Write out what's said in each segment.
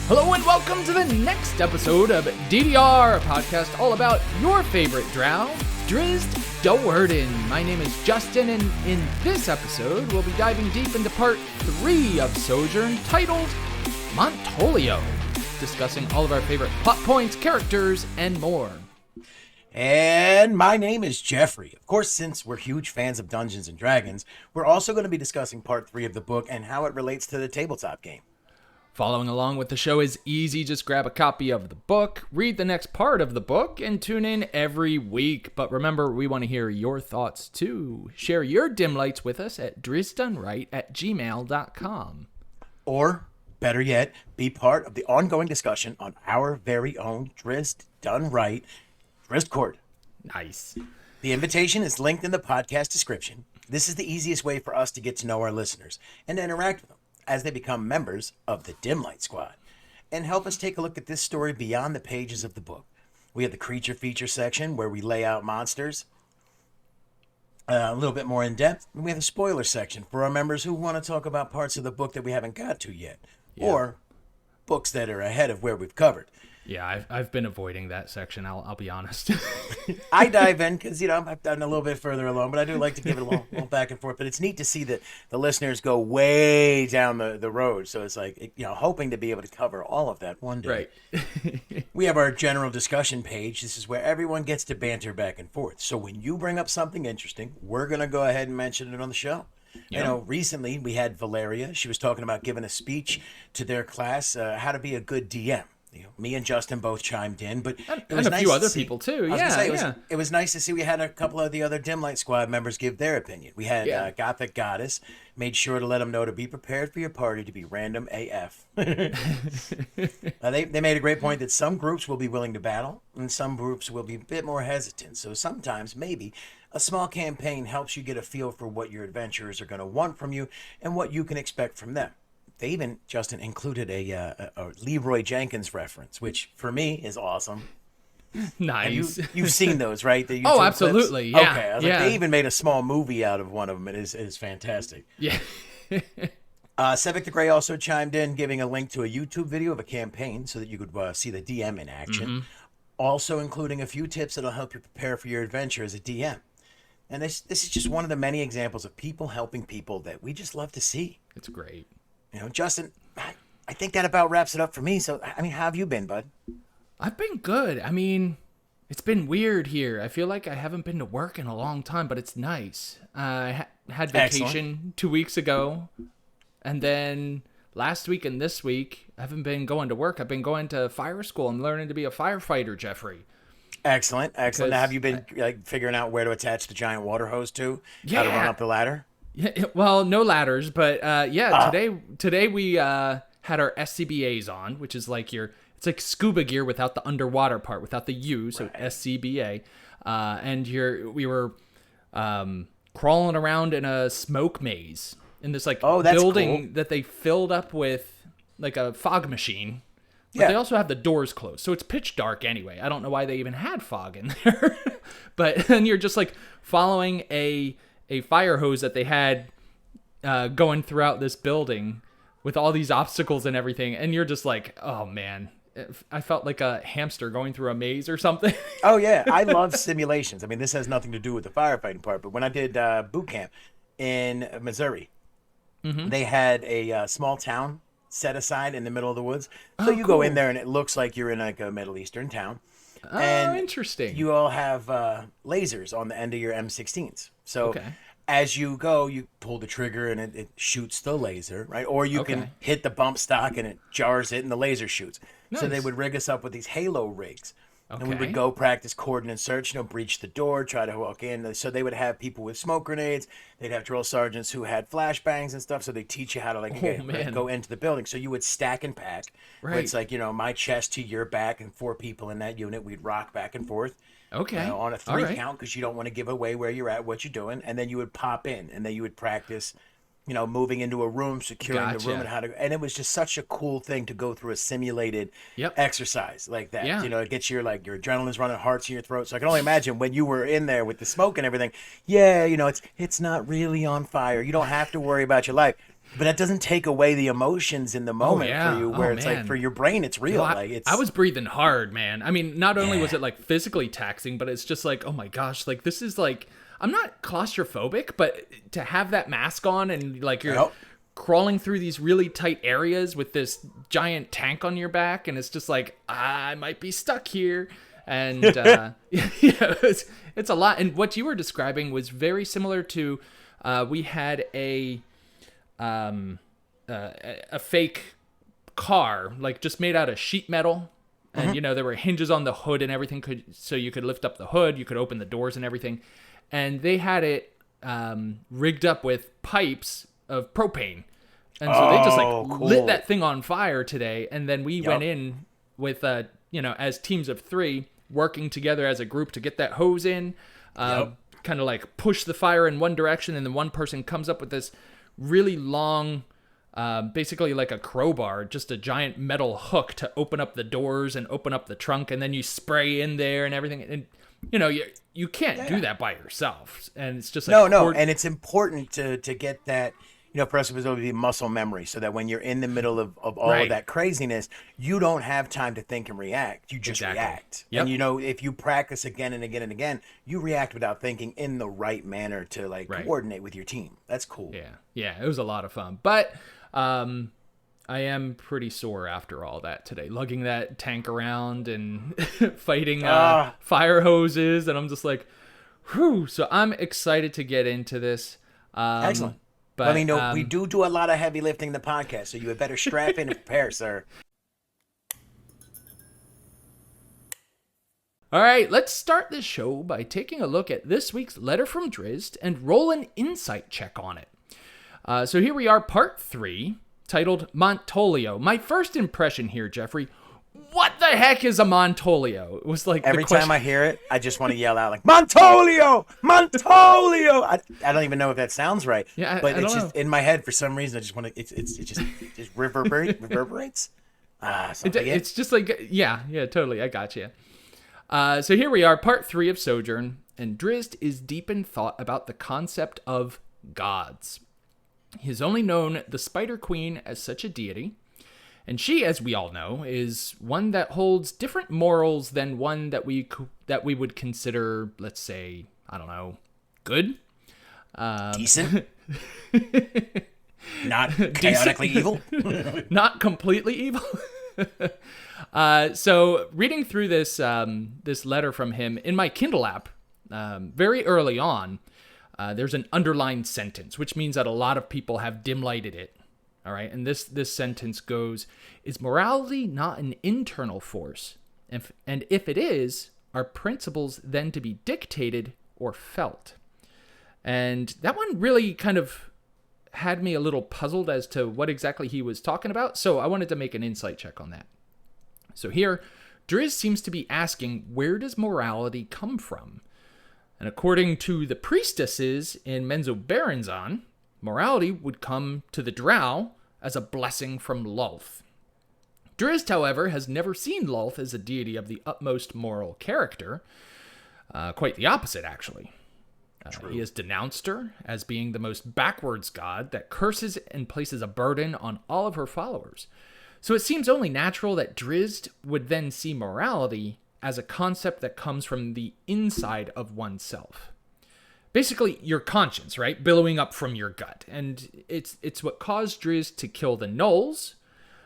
Hello and welcome to the next episode of DDR, a podcast all about your favorite Drow, Drizzt Do'Urden. My name is Justin, and in this episode, we'll be diving deep into part 3 of Sojourn, titled Montolio, discussing all of our favorite plot points, characters, and more. And my name is Jeffrey. Of course, since we're huge fans of Dungeons & Dragons, we're also going to be discussing part 3 of the book and how it relates to the tabletop game. Following along with the show is easy. Just grab a copy of the book, read the next part of the book, and tune in every week. But remember, we want to hear your thoughts too. Share your dim lights with us at drizztdoneright@gmail.com. Or, better yet, be part of the ongoing discussion on our very own Drizzt Done Right Drizzt Court. Nice. The invitation is linked in the podcast description. This is the easiest way for us to get to know our listeners and to interact with them as they become members of the Dim Light Squad and help us take a look at this story beyond the pages of the book. We have the creature feature section where we lay out monsters a little bit more in depth. And we have a spoiler section for our members who want to talk about parts of the book that we haven't got to yet, or books that are ahead of where we've covered. Yeah, I've been avoiding that section, I'll be honest. I dive in because, I've done a little bit further along, but I do like to give it a little back and forth. But it's neat to see that the listeners go way down the road. So it's like, hoping to be able to cover all of that one day. Right. We have our general discussion page. This is where everyone gets to banter back and forth. So when you bring up something interesting, we're going to go ahead and mention it on the show. Yep. Recently we had Valeria. She was talking about giving a speech to their class, how to be a good DM. Me and Justin both chimed in, but it was and a nice few other see, people too. It was nice to see we had a couple of the other Dim Light Squad members give their opinion. We had Gothic Goddess made sure to let them know to be prepared for your party to be random AF. They made a great point that some groups will be willing to battle and some groups will be a bit more hesitant. So sometimes maybe a small campaign helps you get a feel for what your adventurers are going to want from you and what you can expect from them. They even, Justin, included a Leroy Jenkins reference, which for me is awesome. Nice. You've seen those, right? The YouTube absolutely. Clips? Yeah. Okay. I was like, they even made a small movie out of one of them. It is fantastic. Yeah. Civic the Grey also chimed in, giving a link to a YouTube video of a campaign so that you could see the DM in action. Mm-hmm. Also including a few tips that'll help you prepare for your adventure as a DM. And this is just one of the many examples of people helping people that we just love to see. It's great. Justin, I think that about wraps it up for me. So, how have you been, bud? I've been good. It's been weird here. I feel like I haven't been to work in a long time, but it's nice. I had vacation Excellent. 2 weeks ago, and then last week and this week, I haven't been going to work. I've been going to fire school. I'm learning to be a firefighter, Jeffrey. Excellent. Now, have you been figuring out where to attach the giant water hose to? Yeah. How to run up the ladder? Yeah, well, no ladders, but today we had our SCBAs on, which is like it's like scuba gear without the underwater part, without the U, so right. SCBA, and we were crawling around in a smoke maze in this building cool. that they filled up with like a fog machine. But they also have the doors closed, so it's pitch dark anyway. I don't know why they even had fog in there, but then you're just like following a fire hose that they had going throughout this building with all these obstacles and everything. And you're just like, oh, man, I felt like a hamster going through a maze or something. Oh, yeah. I love simulations. This has nothing to do with the firefighting part. But when I did boot camp in Missouri, they had a small town set aside in the middle of the woods. So you go in there and it looks like you're in like a Middle Eastern town. Oh, and interesting. You all have lasers on the end of your M16s. So as you go, you pull the trigger and it shoots the laser, right? Or you can hit the bump stock and it jars it and the laser shoots. Nice. So they would rig us up with these halo rigs. Okay. And we would go practice coordinate search, breach the door, try to walk in. So they would have people with smoke grenades. They'd have drill sergeants who had flashbangs and stuff. So they teach you how to go into the building. So you would stack and pack. Right. It's like, my chest to your back and 4 people in that unit. We'd rock back and forth. Okay. On a 3 count because you don't want to give away where you're at, what you're doing. And then you would pop in and then you would practice moving into a room, securing the room, and it was just such a cool thing to go through a simulated exercise like that. Yeah. It gets your adrenaline's running, heart's in your throat. So I can only imagine when you were in there with the smoke and everything. Yeah, it's not really on fire. You don't have to worry about your life. But that doesn't take away the emotions in the moment for you, where it's man. like for your brain, it's real. I was breathing hard, man. I mean, not only was it like physically taxing, but it's just like, oh my gosh, like this is like, I'm not claustrophobic, but to have that mask on and like you're crawling through these really tight areas with this giant tank on your back, and it's just like, I might be stuck here. And it's a lot. And what you were describing was very similar to, we had a fake car, like just made out of sheet metal. And, there were hinges on the hood and everything, so you could lift up the hood, you could open the doors and everything. And they had it rigged up with pipes of propane. And so they just lit that thing on fire today. And then we went in with, as teams of 3 working together as a group to get that hose in, kind of like push the fire in one direction. And then one person comes up with this really long, basically like a crowbar, just a giant metal hook to open up the doors and open up the trunk. And then you spray in there and everything. And, you can't do that by yourself. And it's just like... No. And it's important to get that, for us, it was going to be muscle memory, so that when you're in the middle of all of that craziness, you don't have time to think and react. You just react. Yep. And, if you practice again and again and again, you react without thinking in the right manner to coordinate with your team. That's cool. Yeah, it was a lot of fun. But I am pretty sore after all that today, lugging that tank around and fighting fire hoses. And I'm just like, whew. So I'm excited to get into this. Excellent. But we do a lot of heavy lifting in the podcast, so you had better strap in and prepare, sir. All right, let's start this show by taking a look at this week's letter from Drizzt and roll an insight check on it. So here we are, part 3, titled Montolio. My first impression here, Jeffrey, what the heck is a Montolio? It was like every time I hear it, I just want to yell out like Montolio, Montolio. I don't even know if that sounds right. Yeah, but it's just in my head for some reason. I just want to. It just reverberates. It's just like yeah, totally. I got you. So here we are, part 3 of Sojourn, and Drizzt is deep in thought about the concept of gods. He has only known the Spider Queen as such a deity. And she, as we all know, is one that holds different morals than one that we would consider, let's say, I don't know, good? Decent? Not chaotically evil? Not completely evil? So reading through this letter from him in my Kindle app, very early on, there's an underlined sentence, which means that a lot of people have dim-lighted it. All right, and this sentence goes, is morality not an internal force? And if it is, are principles then to be dictated or felt? And that one really kind of had me a little puzzled as to what exactly he was talking about, so I wanted to make an insight check on that. So here, Drizzt seems to be asking, where does morality come from? And according to the priestesses in Menzoberranzan, morality would come to the Drow as a blessing from Lolth. Drizzt, however, has never seen Lolth as a deity of the utmost moral character. Quite the opposite, actually. He has denounced her as being the most backwards god that curses and places a burden on all of her followers. So it seems only natural that Drizzt would then see morality as a concept that comes from the inside of oneself. Basically, your conscience, right? Billowing up from your gut. And it's what caused Drizzt to kill the Gnolls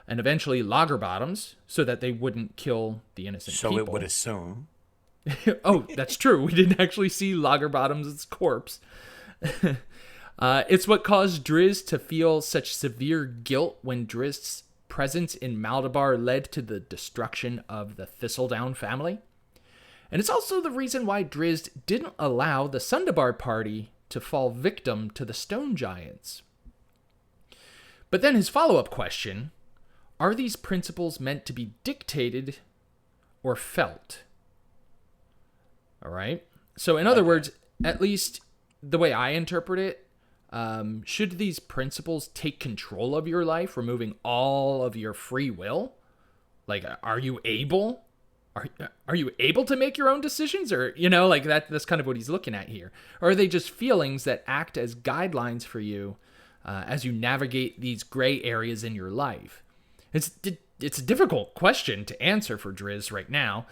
and eventually Lagerbottoms so that they wouldn't kill the innocent people. So it would assume. Oh, that's true. We didn't actually see Lagerbottoms' corpse. It's what caused Drizzt to feel such severe guilt when Drizzt's presence in Maldabar led to the destruction of the Thistledown family. And it's also the reason why Drizzt didn't allow the Sundabar party to fall victim to the stone giants. But then his follow-up question, are these principles meant to be dictated or felt? All right. So in other words, at least the way I interpret it, should these principles take control of your life, removing all of your free will? Like, are you able? Are you able to make your own decisions? Or, that's kind of what he's looking at here. Or are they just feelings that act as guidelines for you as you navigate these gray areas in your life? It's a difficult question to answer for Drizzt right now.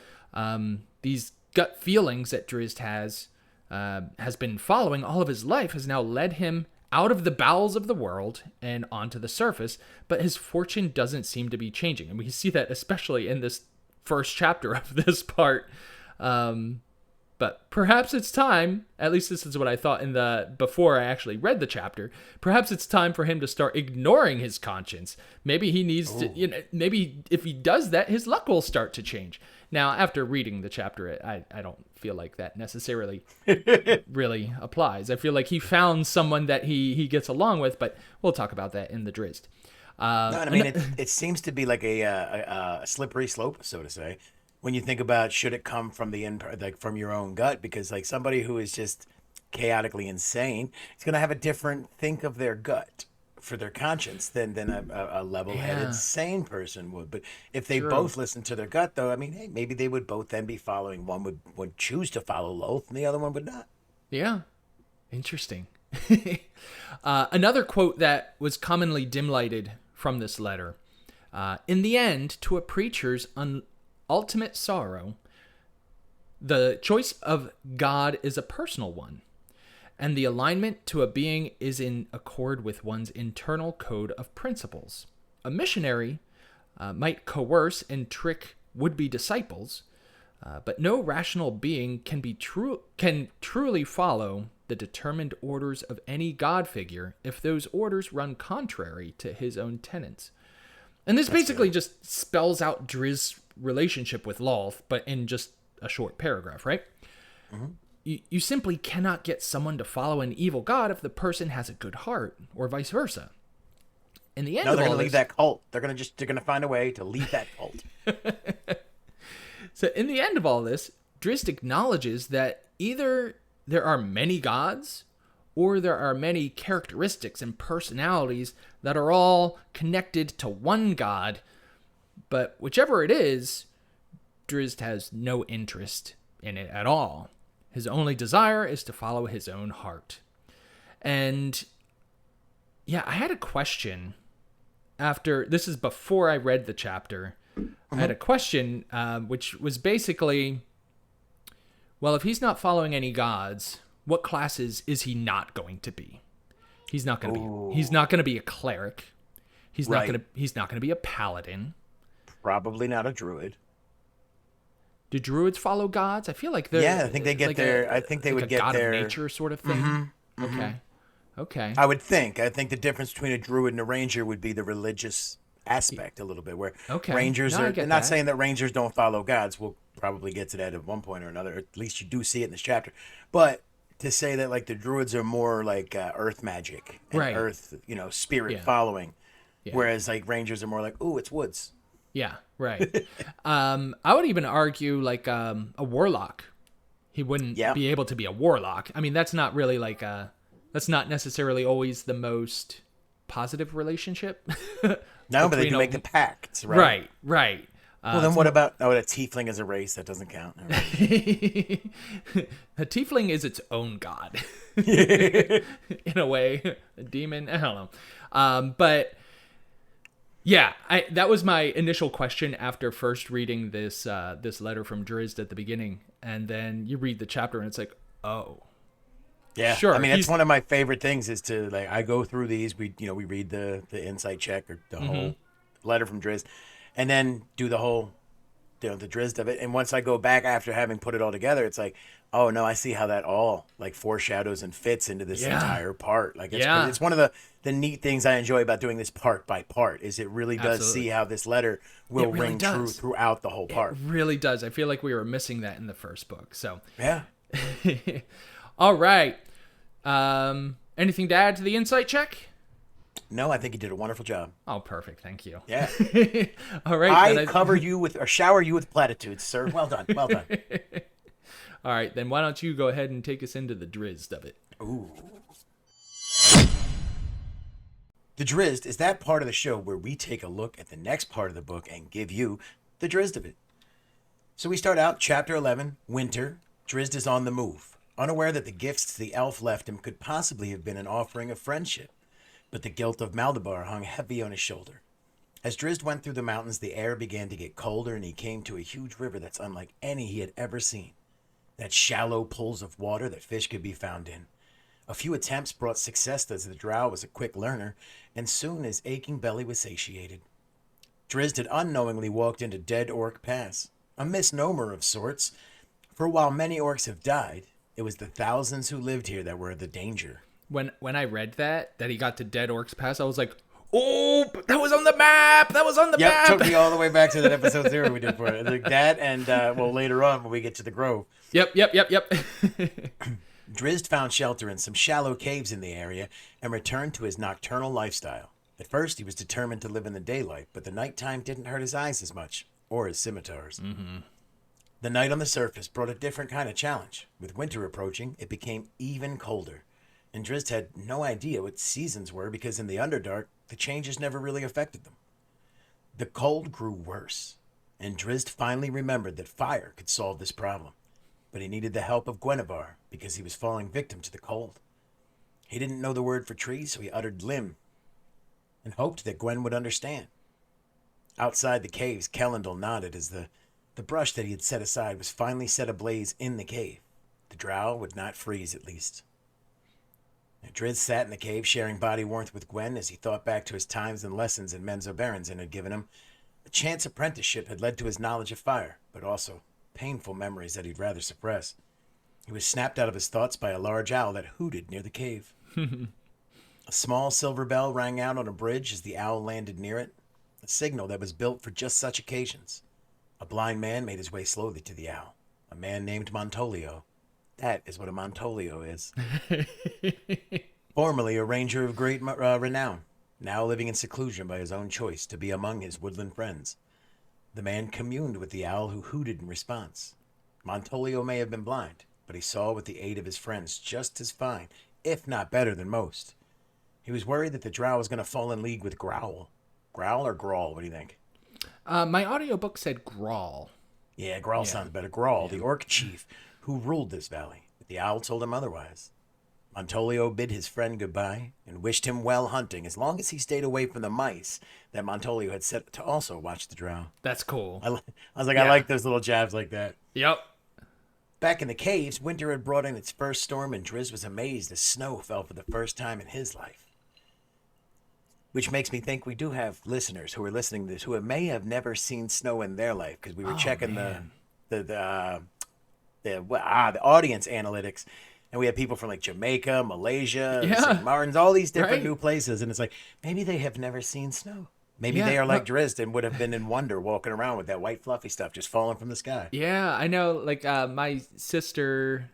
These gut feelings that Drizzt has been following all of his life has now led him out of the bowels of the world and onto the surface, but his fortune doesn't seem to be changing. And we see that especially in this first chapter of this part. But perhaps it's time, at least this is what I thought before I actually read the chapter, perhaps it's time for him to start ignoring his conscience. Maybe he needs to, maybe if he does that, his luck will start to change. Now, after reading the chapter, I don't feel like that necessarily really applies. I feel like he found someone that he gets along with, but we'll talk about that in the Drizzt. No, I mean, it seems to be like a slippery slope, so to say. When you think about, should it come from from your own gut? Because like somebody who is just chaotically insane is going to have a different think of their gut for their conscience than a level-headed sane person would. But if they both listen to their gut, though, I mean, hey, maybe they would both then be following. One would choose to follow Loth, and the other one would not. Yeah, interesting. Another quote that was commonly dim-lighted from this letter: "In the end, to a preacher's ultimate sorrow, the choice of God is a personal one, and the alignment to a being is in accord with one's internal code of principles. A missionary might coerce and trick would-be disciples, but no rational being can truly follow the determined orders of any God figure if those orders run contrary to his own tenets." And this basically just spells out Drizzt's relationship with Loth, but in just a short paragraph, right? Mm-hmm. You simply cannot get someone to follow an evil god if the person has a good heart, or vice versa. In the end, they're going to leave that cult. They're going to find a way to leave that cult. So, in the end of all this, Drizzt acknowledges that either there are many gods, or there are many characteristics and personalities that are all connected to one god. But whichever it is, Drizzt has no interest in it at all. His only desire is to follow his own heart. And yeah, I had a question after, this is before I read the chapter. I had a question, which was basically, well, if he's not following any gods, what classes is he not going to be? He's not going to be a cleric. He's not going to be a paladin. Probably not a druid. Do druids follow gods? I feel like they're... Yeah, I think they get like their... I think they would get god their... of nature sort of thing. Mm-hmm. Okay. Okay. I would think. I think the difference between a druid and a ranger would be the religious aspect a little bit, where rangers are... I'm not saying that rangers don't follow gods. We'll probably get to that at one point or another. At least you do see it in this chapter. But to say that like the druids are more like earth magic and earth, spirit following, whereas like rangers are more like, ooh, it's woods. Yeah, right. I would even argue like a warlock. He wouldn't be able to be a warlock. I mean, that's not really like that's not necessarily always the most positive relationship. No, but they can make the pacts, right? Right. Well, then what about a tiefling as a race? That doesn't count. A tiefling is its own god. In a way. A demon, I don't know. But yeah, that was my initial question after first reading this letter from Drizzt at the beginning, and then you read the chapter and it's like, oh, yeah, sure. I mean, it's one of my favorite things is to like I go through these. We read the insight check or the whole letter from Drizzt, and then do the whole the Drizzt of it. And once I go back after having put it all together, it's like, oh no, I see how that all like foreshadows and fits into this entire part. Like it's one of the neat things I enjoy about doing this part by part is it really does see how this letter will ring true throughout the whole part. It really does. I feel like we were missing that in the first book. So yeah. All right. Anything to add to the insight check? No, I think you did a wonderful job. Oh, perfect. Thank you. Yeah. All right. I shower you with platitudes, sir. Well done. Well done. All right, then why don't you go ahead and take us into the Drizzt of it? Ooh. The Drizzt is that part of the show where we take a look at the next part of the book and give you the Drizzt of it. So we start out chapter 11, Winter. Drizzt is on the move, unaware that the gifts the elf left him could possibly have been an offering of friendship. But the guilt of Maldabar hung heavy on his shoulder. As Drizzt went through the mountains, the air began to get colder, and he came to a huge river that's unlike any he had ever seen. That shallow pools of water that fish could be found in. A few attempts brought success as the Drow was a quick learner, and soon his aching belly was satiated. Drizzt had unknowingly walked into Dead Orc Pass, a misnomer of sorts, for while many orcs have died, it was the thousands who lived here that were the danger. When I read that he got to Dead Orcs Pass, I was like, oh, that was on the map! That was on the map! Yep, took me all the way back to that episode 0 we did for it. Like that and, later on when we get to the Grove. Yep. Drizzt found shelter in some shallow caves in the area and returned to his nocturnal lifestyle. At first, he was determined to live in the daylight, but the nighttime didn't hurt his eyes as much, or his scimitars. Mm-hmm. The night on the surface brought a different kind of challenge. With winter approaching, it became even colder. And Drizzt had no idea what seasons were because in the Underdark, the changes never really affected them. The cold grew worse, and Drizzt finally remembered that fire could solve this problem. But he needed the help of Gwenevere because he was falling victim to the cold. He didn't know the word for tree, so he uttered limb and hoped that Gwen would understand. Outside the caves, Kellendal nodded as the brush that he had set aside was finally set ablaze in the cave. The Drow would not freeze, at least. Now, Drizzt sat in the cave, sharing body warmth with Gwen as he thought back to his times and lessons in Menzo Berenzin had given him. A chance apprenticeship had led to his knowledge of fire, but also painful memories that he'd rather suppress. He was snapped out of his thoughts by a large owl that hooted near the cave. A small silver bell rang out on a bridge as the owl landed near it, a signal that was built for just such occasions. A blind man made his way slowly to the owl, a man named Montolio. That is what a Montolio is. Formerly a ranger of great renown, now living in seclusion by his own choice to be among his woodland friends. The man communed with the owl who hooted in response. Montolio may have been blind, but he saw with the aid of his friends just as fine, if not better than most. He was worried that the Drow was going to fall in league with Growl. Growl or Grawl, what do you think? My audiobook said Grawl. Yeah, Grawl sounds better. Grawl, the orc chief who ruled this valley. But the owl told him otherwise. Montolio bid his friend goodbye and wished him well hunting as long as he stayed away from the mice that Montolio had set to also watch the Drow. That's cool. I was like, I like those little jabs like that. Yep. Back in the caves, winter had brought in its first storm, and Drizzt was amazed as snow fell for the first time in his life. Which makes me think we do have listeners who are listening to this who may have never seen snow in their life, because we were checking the audience analytics, and we had people from like Jamaica, Malaysia, St. Martin's, all these different new places, and it's like maybe they have never seen snow. Maybe they are like Drizzt and would have been in wonder walking around with that white fluffy stuff just falling from the sky. Yeah, I know. Like my sister,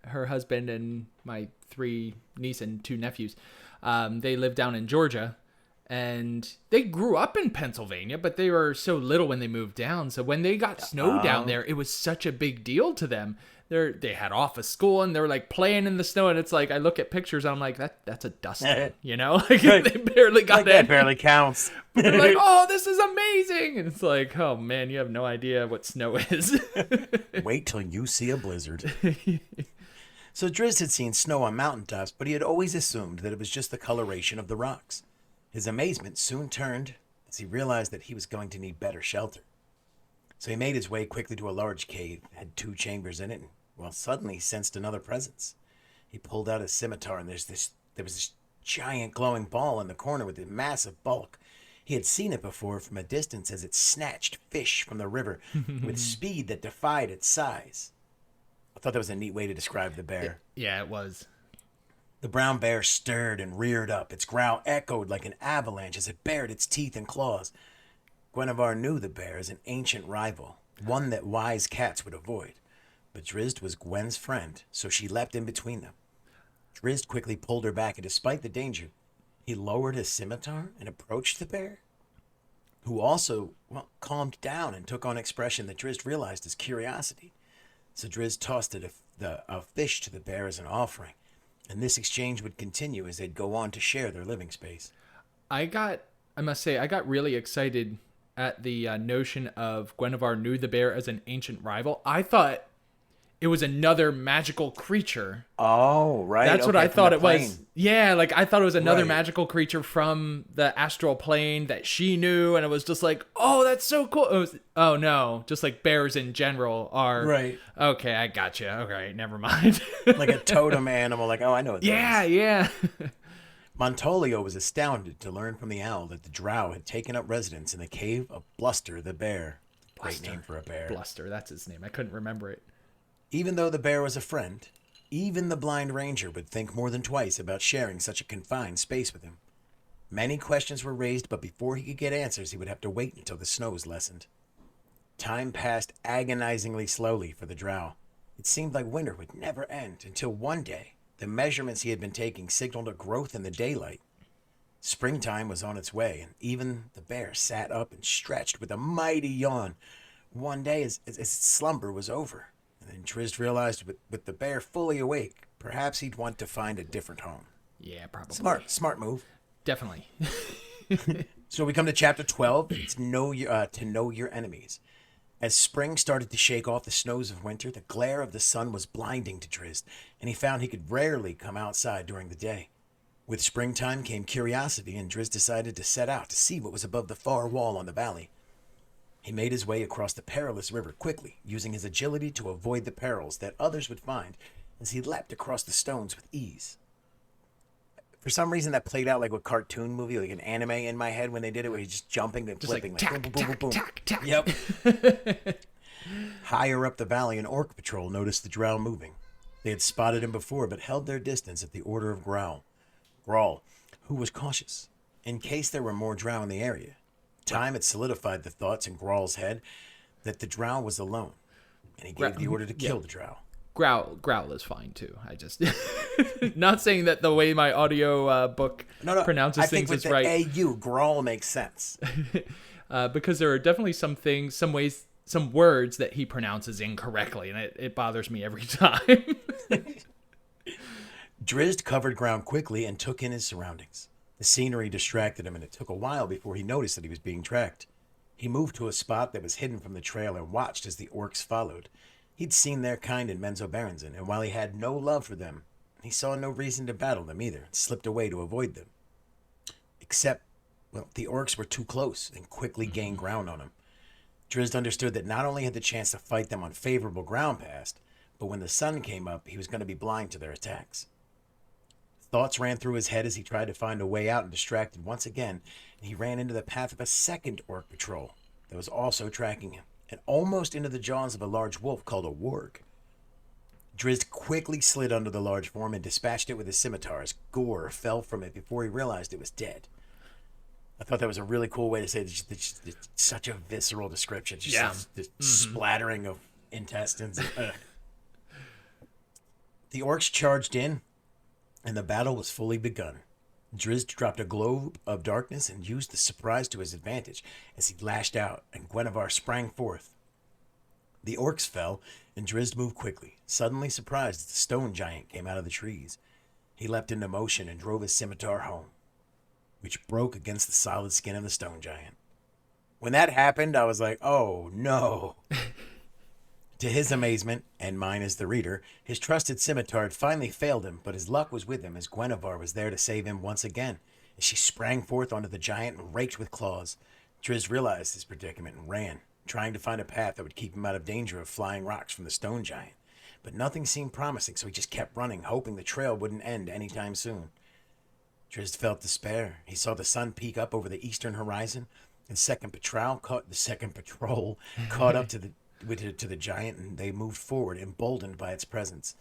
her husband, and my 3 nieces and 2 nephews, they live down in Georgia. And they grew up in Pennsylvania, but they were so little when they moved down. So when they got snow down there, it was such a big deal to them. They had off of school and they were like playing in the snow. And it's like, I look at pictures and I'm like, that's a dusting, you know? Like they barely got like that barely counts. They're like, oh, this is amazing. And it's like, oh man, you have no idea what snow is. Wait till you see a blizzard. So Drizzt had seen snow on mountaintops, but he had always assumed that it was just the coloration of the rocks. His amazement soon turned as he realized that he was going to need better shelter. So he made his way quickly to a large cave, had 2 chambers in it, and suddenly he sensed another presence. He pulled out his scimitar, and there was this giant glowing ball in the corner with a massive bulk. He had seen it before from a distance as it snatched fish from the river with speed that defied its size. I thought that was a neat way to describe the bear. Yeah, it was. The brown bear stirred and reared up. Its growl echoed like an avalanche as it bared its teeth and claws. Gwenevere knew the bear as an ancient rival, one that wise cats would avoid. But Drizzt was Gwen's friend, so she leapt in between them. Drizzt quickly pulled her back, and despite the danger, he lowered his scimitar and approached the bear, who also calmed down and took on expression that Drizzt realized as curiosity. So Drizzt tossed a fish to the bear as an offering. And this exchange would continue as they'd go on to share their living space. I must say, I got really excited at the notion of Gwenevere knew the bear as an ancient rival. I thought it was another magical creature. Oh, right. That's what I thought it was. Yeah, like I thought it was another Right. magical creature from the astral plane that she knew, and it was just like, oh, that's so cool. It was, oh no, just like bears in general are. Right. Okay, I gotcha. Okay, never mind. Like a totem animal. Like, oh, I know what that yeah, is. yeah. Montolio was astounded to learn from the owl that the Drow had taken up residence in the cave of Bluster the bear. Great name for a bear. Bluster, that's his name. I couldn't remember it. Even though the bear was a friend, even the blind ranger would think more than twice about sharing such a confined space with him. Many questions were raised, but before he could get answers, he would have to wait until the snows lessened. Time passed agonizingly slowly for the Drow. It seemed like winter would never end until one day, the measurements he had been taking signaled a growth in the daylight. Springtime was on its way, and even the bear sat up and stretched with a mighty yawn. One day, as its slumber was over, and then Drizzt realized with the bear fully awake, perhaps he'd want to find a different home. Yeah, probably. Smart move. Definitely. So we come to chapter 12. It's to know your enemies. As spring started to shake off the snows of winter, the glare of the sun was blinding to Drizzt, and he found he could rarely come outside during the day. With springtime came curiosity, and Drizzt decided to set out to see what was above the far wall on the valley. He made his way across the perilous river quickly, using his agility to avoid the perils that others would find as he leapt across the stones with ease. For some reason, that played out like a cartoon movie, like an anime in my head when they did it, where he's just jumping and Just flipping. like, Like, tack, boom, boom, boom, boom, tack, tack, tack. Yep. Higher up the valley, an orc patrol noticed the Drow moving. They had spotted him before, but held their distance at the order of Grawl, who was cautious, in case there were more Drow in the area. Time had solidified the thoughts in Grawl's head that the Drow was alone, and he gave the order to kill the Drow. Growl is fine too. I just not saying that the way my audio book pronounces things is right. I think with the AU, Grawl makes sense. Because there are definitely some things, some ways, some words that he pronounces incorrectly, and it bothers me every time. Drizzt covered ground quickly and took in his surroundings. The scenery distracted him, and it took a while before he noticed that he was being tracked. He moved to a spot that was hidden from the trail and watched as the orcs followed. He'd seen their kind in Menzoberranzan, and while he had no love for them, he saw no reason to battle them either, and slipped away to avoid them. Except, well, the orcs were too close and quickly gained ground on him. Drizzt understood that not only had the chance to fight them on favorable ground passed, but when the sun came up, he was going to be blind to their attacks. Thoughts ran through his head as he tried to find a way out, and distracted once again, he ran into the path of a second orc patrol that was also tracking him, and almost into the jaws of a large wolf called a warg. Drizzt quickly slid under the large form and dispatched it with his scimitar as gore fell from it before he realized it was dead. I thought that was a really cool way to say it. It's such a visceral description. Just this splattering of intestines. The orcs charged in, and the battle was fully begun. Drizzt dropped a globe of darkness and used the surprise to his advantage as he lashed out, and Guenhwyvar sprang forth. The orcs fell, and Drizzt moved quickly, suddenly surprised as the stone giant came out of the trees. He leapt into motion and drove his scimitar home, which broke against the solid skin of the stone giant. When that happened, I was like, oh no. To his amazement, and mine as the reader, his trusted scimitar had finally failed him, but his luck was with him as Guenhwyvar was there to save him once again. As she sprang forth onto the giant and raked with claws, Drizzt realized his predicament and ran, trying to find a path that would keep him out of danger of flying rocks from the stone giant. But nothing seemed promising, so he just kept running, hoping the trail wouldn't end anytime soon. Drizzt felt despair. He saw the sun peek up over the eastern horizon, and the second patrol caught up to the giant, and they moved forward, emboldened by its presence.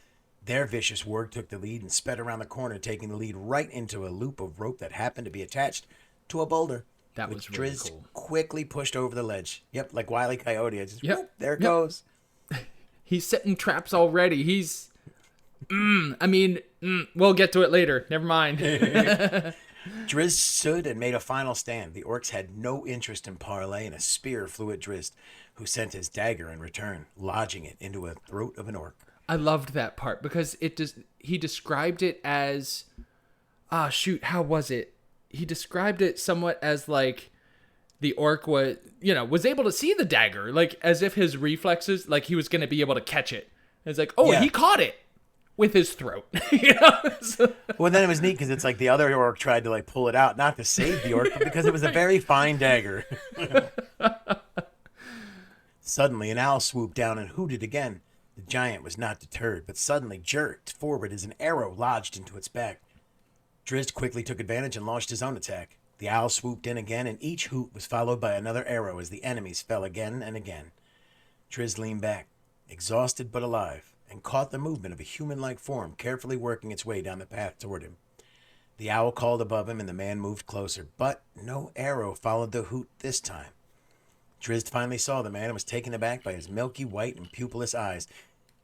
Their vicious warg took the lead and sped around the corner, taking the lead right into a loop of rope that happened to be attached to a boulder. That was really Drizzt cool. quickly pushed over the ledge. Yep, like Wile E. Coyote. Whoop, there it goes. He's setting traps already. He's... we'll get to it later. Never mind. Drizzt stood and made a final stand. The orcs had no interest in parley, and a spear flew at Drizzt, who sent his dagger in return, lodging it into a throat of an orc. I loved that part because he described it as... how was it? He described it somewhat as like the orc was able to see the dagger, like as if his reflexes, like he was going to be able to catch it It's like, oh, he caught it with his throat. So, well, then it was neat because it's like the other orc tried to like pull it out, not to save the orc, but because it was a very fine dagger. Suddenly, an owl swooped down and hooted again. The giant was not deterred, but suddenly jerked forward as an arrow lodged into its back. Drizzt quickly took advantage and launched his own attack. The owl swooped in again, and each hoot was followed by another arrow as the enemies fell again and again. Drizzt leaned back, exhausted but alive, and caught the movement of a human-like form carefully working its way down the path toward him. The owl called above him, and the man moved closer, but no arrow followed the hoot this time. Drizzt finally saw the man and was taken aback by his milky white and pupilless eyes.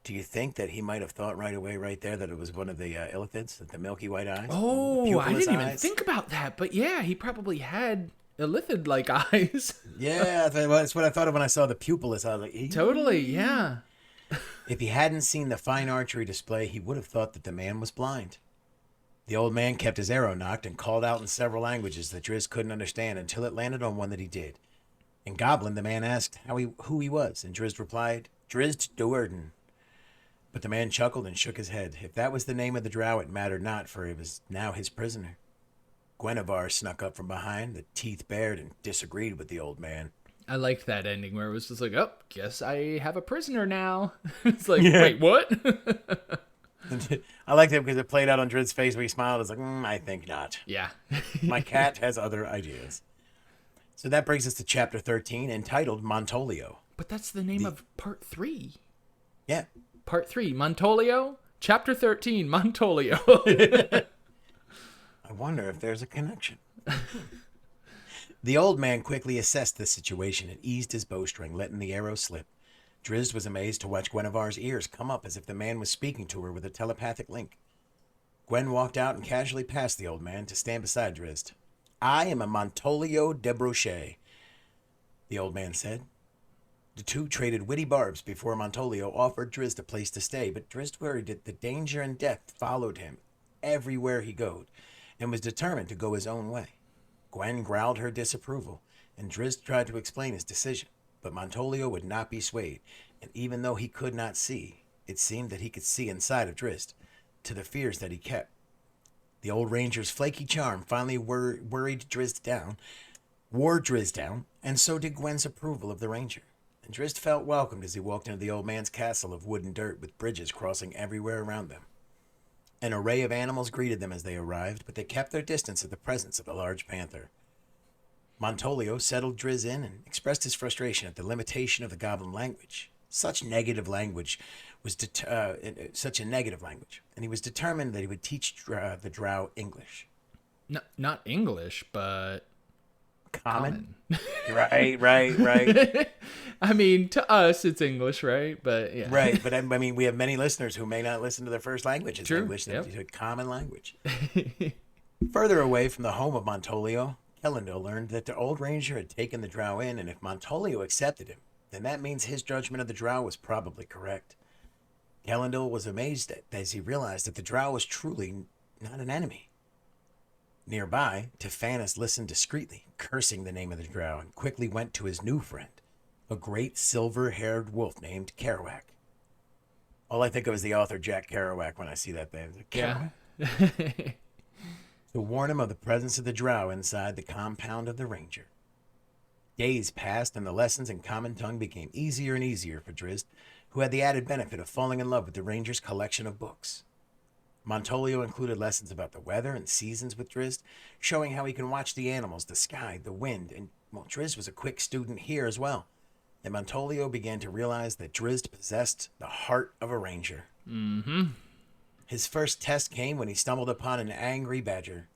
Do you think that he might have thought right away right there that it was one of the illithids, the milky white eyes? Oh, I didn't even think about that. But yeah, he probably had illithid-like eyes. Yeah, that's what I thought of when I saw the pupilless. I was like, totally, yeah. If he hadn't seen the fine archery display, he would have thought that the man was blind. The old man kept his arrow nocked and called out in several languages that Drizzt couldn't understand until it landed on one that he did. In Goblin, the man asked who he was, and Drizzt replied, Drizzt Do'Urden. But the man chuckled and shook his head. If that was the name of the drow, it mattered not, for he was now his prisoner. Guinevere snuck up from behind, the teeth bared, and disagreed with the old man. I liked that ending where it was just like, oh, guess I have a prisoner now. It's like, wait, what? I liked it because it played out on Drizzt's face where he smiled. It's like, I think not. Yeah. My cat has other ideas. So that brings us to chapter 13, entitled Montolio. But that's the name of part 3. Yeah. Part 3, Montolio. Chapter 13, Montolio. I wonder if there's a connection. The old man quickly assessed the situation and eased his bowstring, letting the arrow slip. Drizzt was amazed to watch Guinevere's ears come up as if the man was speaking to her with a telepathic link. Gwen walked out and casually passed the old man to stand beside Drizzt. I am a Montolio de Brochet, the old man said. The two traded witty barbs before Montolio offered Drizzt a place to stay, but Drizzt worried that the danger and death followed him everywhere he goed, and was determined to go his own way. Gwen growled her disapproval, and Drizzt tried to explain his decision, but Montolio would not be swayed, and even though he could not see, it seemed that he could see inside of Drizzt, to the fears that he kept. The old ranger's flaky charm finally wore Drizzt down, and so did Gwen's approval of the ranger. And Drizzt felt welcomed as he walked into the old man's castle of wood and dirt with bridges crossing everywhere around them. An array of animals greeted them as they arrived, but they kept their distance at the presence of the large panther. Montolio settled Drizzt in and expressed his frustration at the limitation of the goblin language. Such a negative language, and he was determined that he would teach the drow English. No, not English, but common. Right. I mean, to us, it's English, right? But yeah. Right, but I mean, we have many listeners who may not listen to their first language as English. Yep. It's a common language. Further away from the home of Montolio, Kellendil learned that the old ranger had taken the drow in, and if Montolio accepted him, then that means his judgment of the drow was probably correct. Kellendil was amazed as he realized that the drow was truly not an enemy. Nearby, Tifanus listened discreetly, cursing the name of the drow, and quickly went to his new friend, a great silver-haired wolf named Kerouac. All I think of is the author Jack Kerouac when I see that name. Kerouac. Yeah. To warn him of the presence of the drow inside the compound of the ranger. Days passed, and the lessons in common tongue became easier and easier for Drizzt, who had the added benefit of falling in love with the ranger's collection of books. Montolio included lessons about the weather and seasons with Drizzt, showing how he can watch the animals, the sky, the wind, and Drizzt was a quick student here as well. And Montolio began to realize that Drizzt possessed the heart of a ranger. Mm-hmm. His first test came when he stumbled upon an angry badger.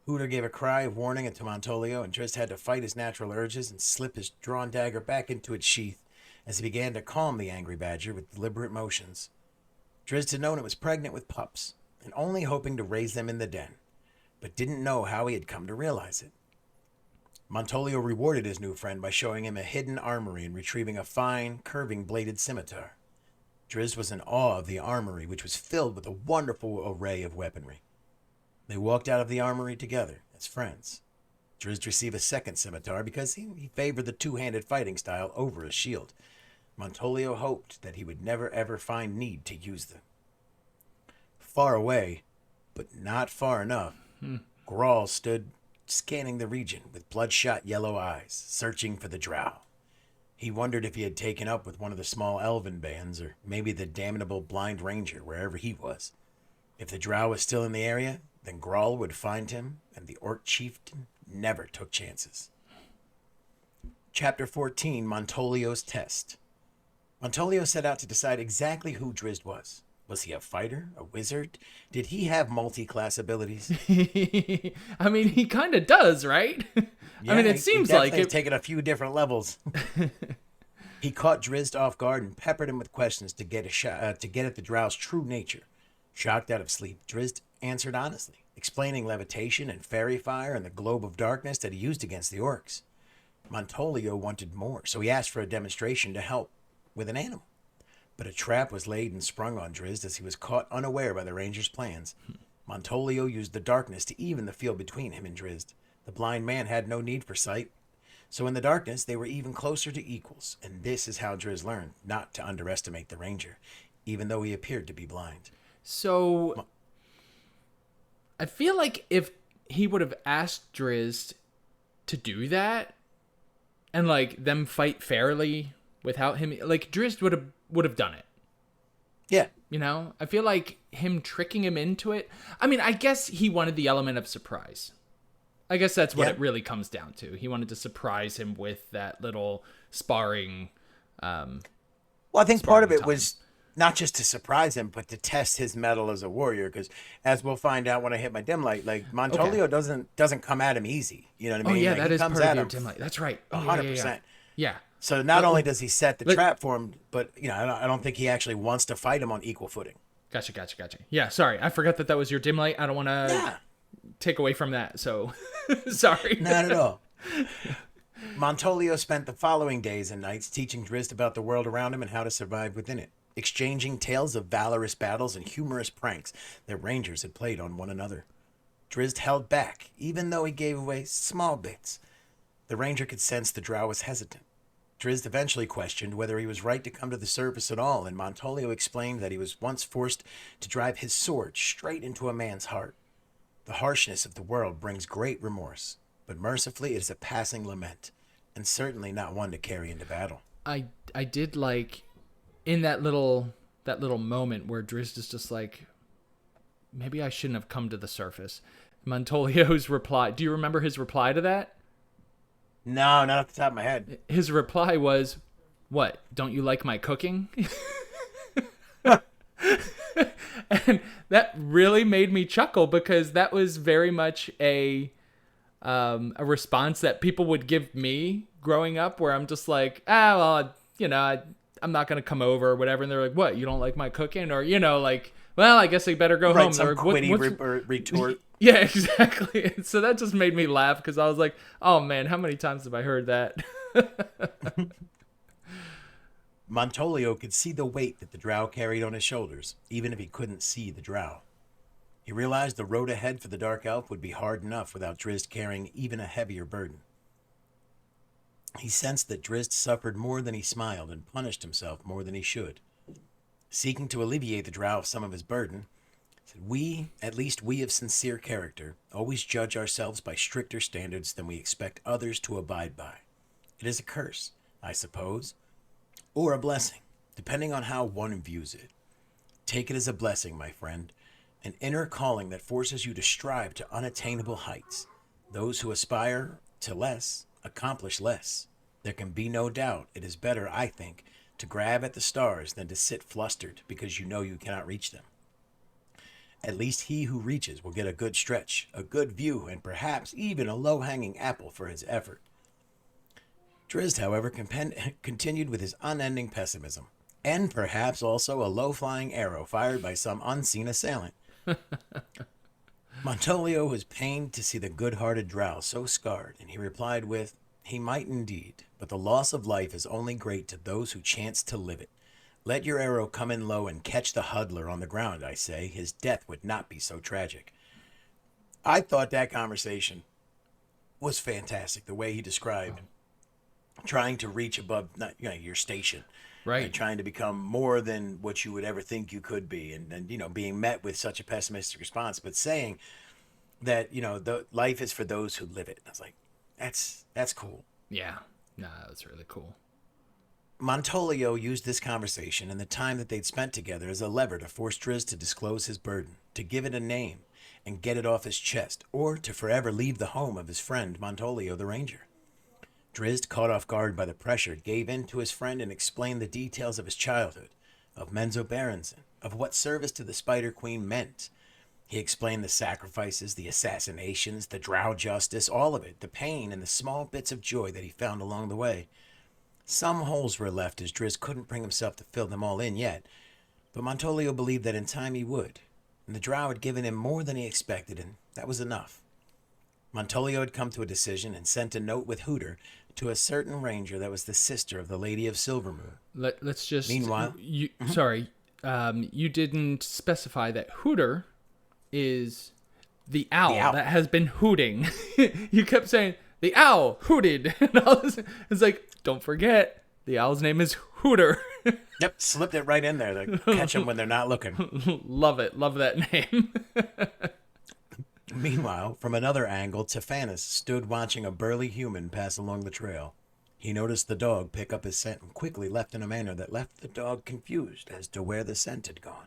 Hooter gave a cry of warning to Montolio, and Drizzt had to fight his natural urges and slip his drawn dagger back into its sheath as he began to calm the angry badger with deliberate motions. Drizzt had known it was pregnant with pups, and only hoping to raise them in the den, but didn't know how he had come to realize it. Montolio rewarded his new friend by showing him a hidden armory and retrieving a fine, curving-bladed scimitar. Drizzt was in awe of the armory, which was filled with a wonderful array of weaponry. They walked out of the armory together as friends. Drizzt received a second scimitar because he favored the two-handed fighting style over a shield. Montolio hoped that he would never ever find need to use them. Far away, but not far enough, Grawl stood scanning the region with bloodshot yellow eyes, searching for the Drow. He wondered if he had taken up with one of the small elven bands, or maybe the damnable blind ranger wherever he was. If the Drow was still in the area, then Grawl would find him, and the Orc chieftain never took chances. Chapter 14, Montolio's Test. Montolio set out to decide exactly who Drizzt was. Was he a fighter? A wizard? Did he have multi-class abilities? I mean, he kind of does, right? Yeah, I mean, it seems like he's taken a few different levels. He caught Drizzt off guard and peppered him with questions to get at the Drow's true nature. Shocked out of sleep, Drizzt answered honestly, explaining levitation and fairy fire and the globe of darkness that he used against the orcs. Montolio wanted more, so he asked for a demonstration to help with an animal. But a trap was laid and sprung on Drizzt as he was caught unaware by the ranger's plans. Montolio used the darkness to even the field between him and Drizzt. The blind man had no need for sight, so in the darkness they were even closer to equals, and this is how Drizzt learned not to underestimate the ranger, even though he appeared to be blind. So, I feel like if he would have asked Drizzt to do that, and like them fight fairly without him, like Drizzt would have done it. Yeah. You know, I feel like him tricking him into it. I mean, I guess he wanted the element of surprise. I guess that's what it really comes down to. He wanted to surprise him with that little sparring. Well, I think part of it was not just to surprise him, but to test his mettle as a warrior. Because as we'll find out when I hit my dim light, like Montolio doesn't come at him easy. You know what I mean? Oh yeah, like, that is part of your dim light. That's right. 100%. Yeah. So not only does he set the trap for him, but I don't think he actually wants to fight him on equal footing. Gotcha. Yeah, sorry, I forgot that was your dim light. I don't want to take away from that. So sorry. Not at all. Montolio spent the following days and nights teaching Drizzt about the world around him and how to survive within it, exchanging tales of valorous battles and humorous pranks that rangers had played on one another. Drizzt held back, even though he gave away small bits. The ranger could sense the Drow was hesitant. Drizzt eventually questioned whether he was right to come to the surface at all, and Montolio explained that he was once forced to drive his sword straight into a man's heart. The harshness of the world brings great remorse, but mercifully it is a passing lament, and certainly not one to carry into battle. I did like in that little moment where Drizzt is just like, maybe I shouldn't have come to the surface. Montolio's reply. Do you remember his reply to that? No, not off the top of my head. His reply was, "What? Don't you like my cooking?" And that really made me chuckle because that was very much a response that people would give me growing up, where I'm just like, I'm not gonna come over or whatever, and they're like, "What? You don't like my cooking?" Or like, "Well, I guess I better go home." Some or, quitty retort. Yeah, exactly. So that just made me laugh because I was like, "Oh man, how many times have I heard that?" Montolio could see the weight that the Drow carried on his shoulders, even if he couldn't see the Drow. He realized the road ahead for the Dark Elf would be hard enough without Drizzt carrying even a heavier burden. He sensed that Drizzt suffered more than he smiled and punished himself more than he should. Seeking to alleviate the Drow of some of his burden, said, "We, at least we of sincere character, always judge ourselves by stricter standards than we expect others to abide by. It is a curse, I suppose, or a blessing, depending on how one views it. Take it as a blessing, my friend, an inner calling that forces you to strive to unattainable heights. Those who aspire to less accomplish less. There can be no doubt it is better, I think, to grab at the stars than to sit flustered because you know you cannot reach them. At least he who reaches will get a good stretch, a good view, and perhaps even a low-hanging apple for his effort." Drizzt, however, continued with his unending pessimism, and perhaps also a low-flying arrow fired by some unseen assailant. Montolio was pained to see the good-hearted Drow so scarred, and he replied with, "He might indeed, but the loss of life is only great to those who chance to live it. Let your arrow come in low and catch the huddler on the ground, I say. His death would not be so tragic." I thought that conversation was fantastic, the way he described trying to reach above your station. Right. Trying to become more than what you would ever think you could be, and being met with such a pessimistic response, but saying that the life is for those who live it. I was like, that's cool. Yeah. Nah, that's really cool. Montolio used this conversation and the time that they'd spent together as a lever to force Drizzt to disclose his burden, to give it a name and get it off his chest, or to forever leave the home of his friend Montolio the Ranger. Drizzt, caught off guard by the pressure, gave in to his friend and explained the details of his childhood, of Menzoberranzan, of what service to the Spider Queen meant. He explained the sacrifices, the assassinations, the Drow justice, all of it, the pain and the small bits of joy that he found along the way. Some holes were left as Drizzt couldn't bring himself to fill them all in yet, but Montolio believed that in time he would, and the Drow had given him more than he expected, and that was enough. Montolio had come to a decision and sent a note with Hooter to a certain ranger that was the sister of the Lady of Silvermoon. Let's just... Meanwhile... Sorry, you didn't specify that Hooter is the owl that has been hooting. You kept saying, the owl hooted. And all this. It's like, don't forget, the owl's name is Hooter. Yep, slipped it right in there to catch them when they're not looking. Love it. Love that name. Meanwhile, from another angle, Tephanis stood watching a burly human pass along the trail. He noticed the dog pick up his scent and quickly left in a manner that left the dog confused as to where the scent had gone.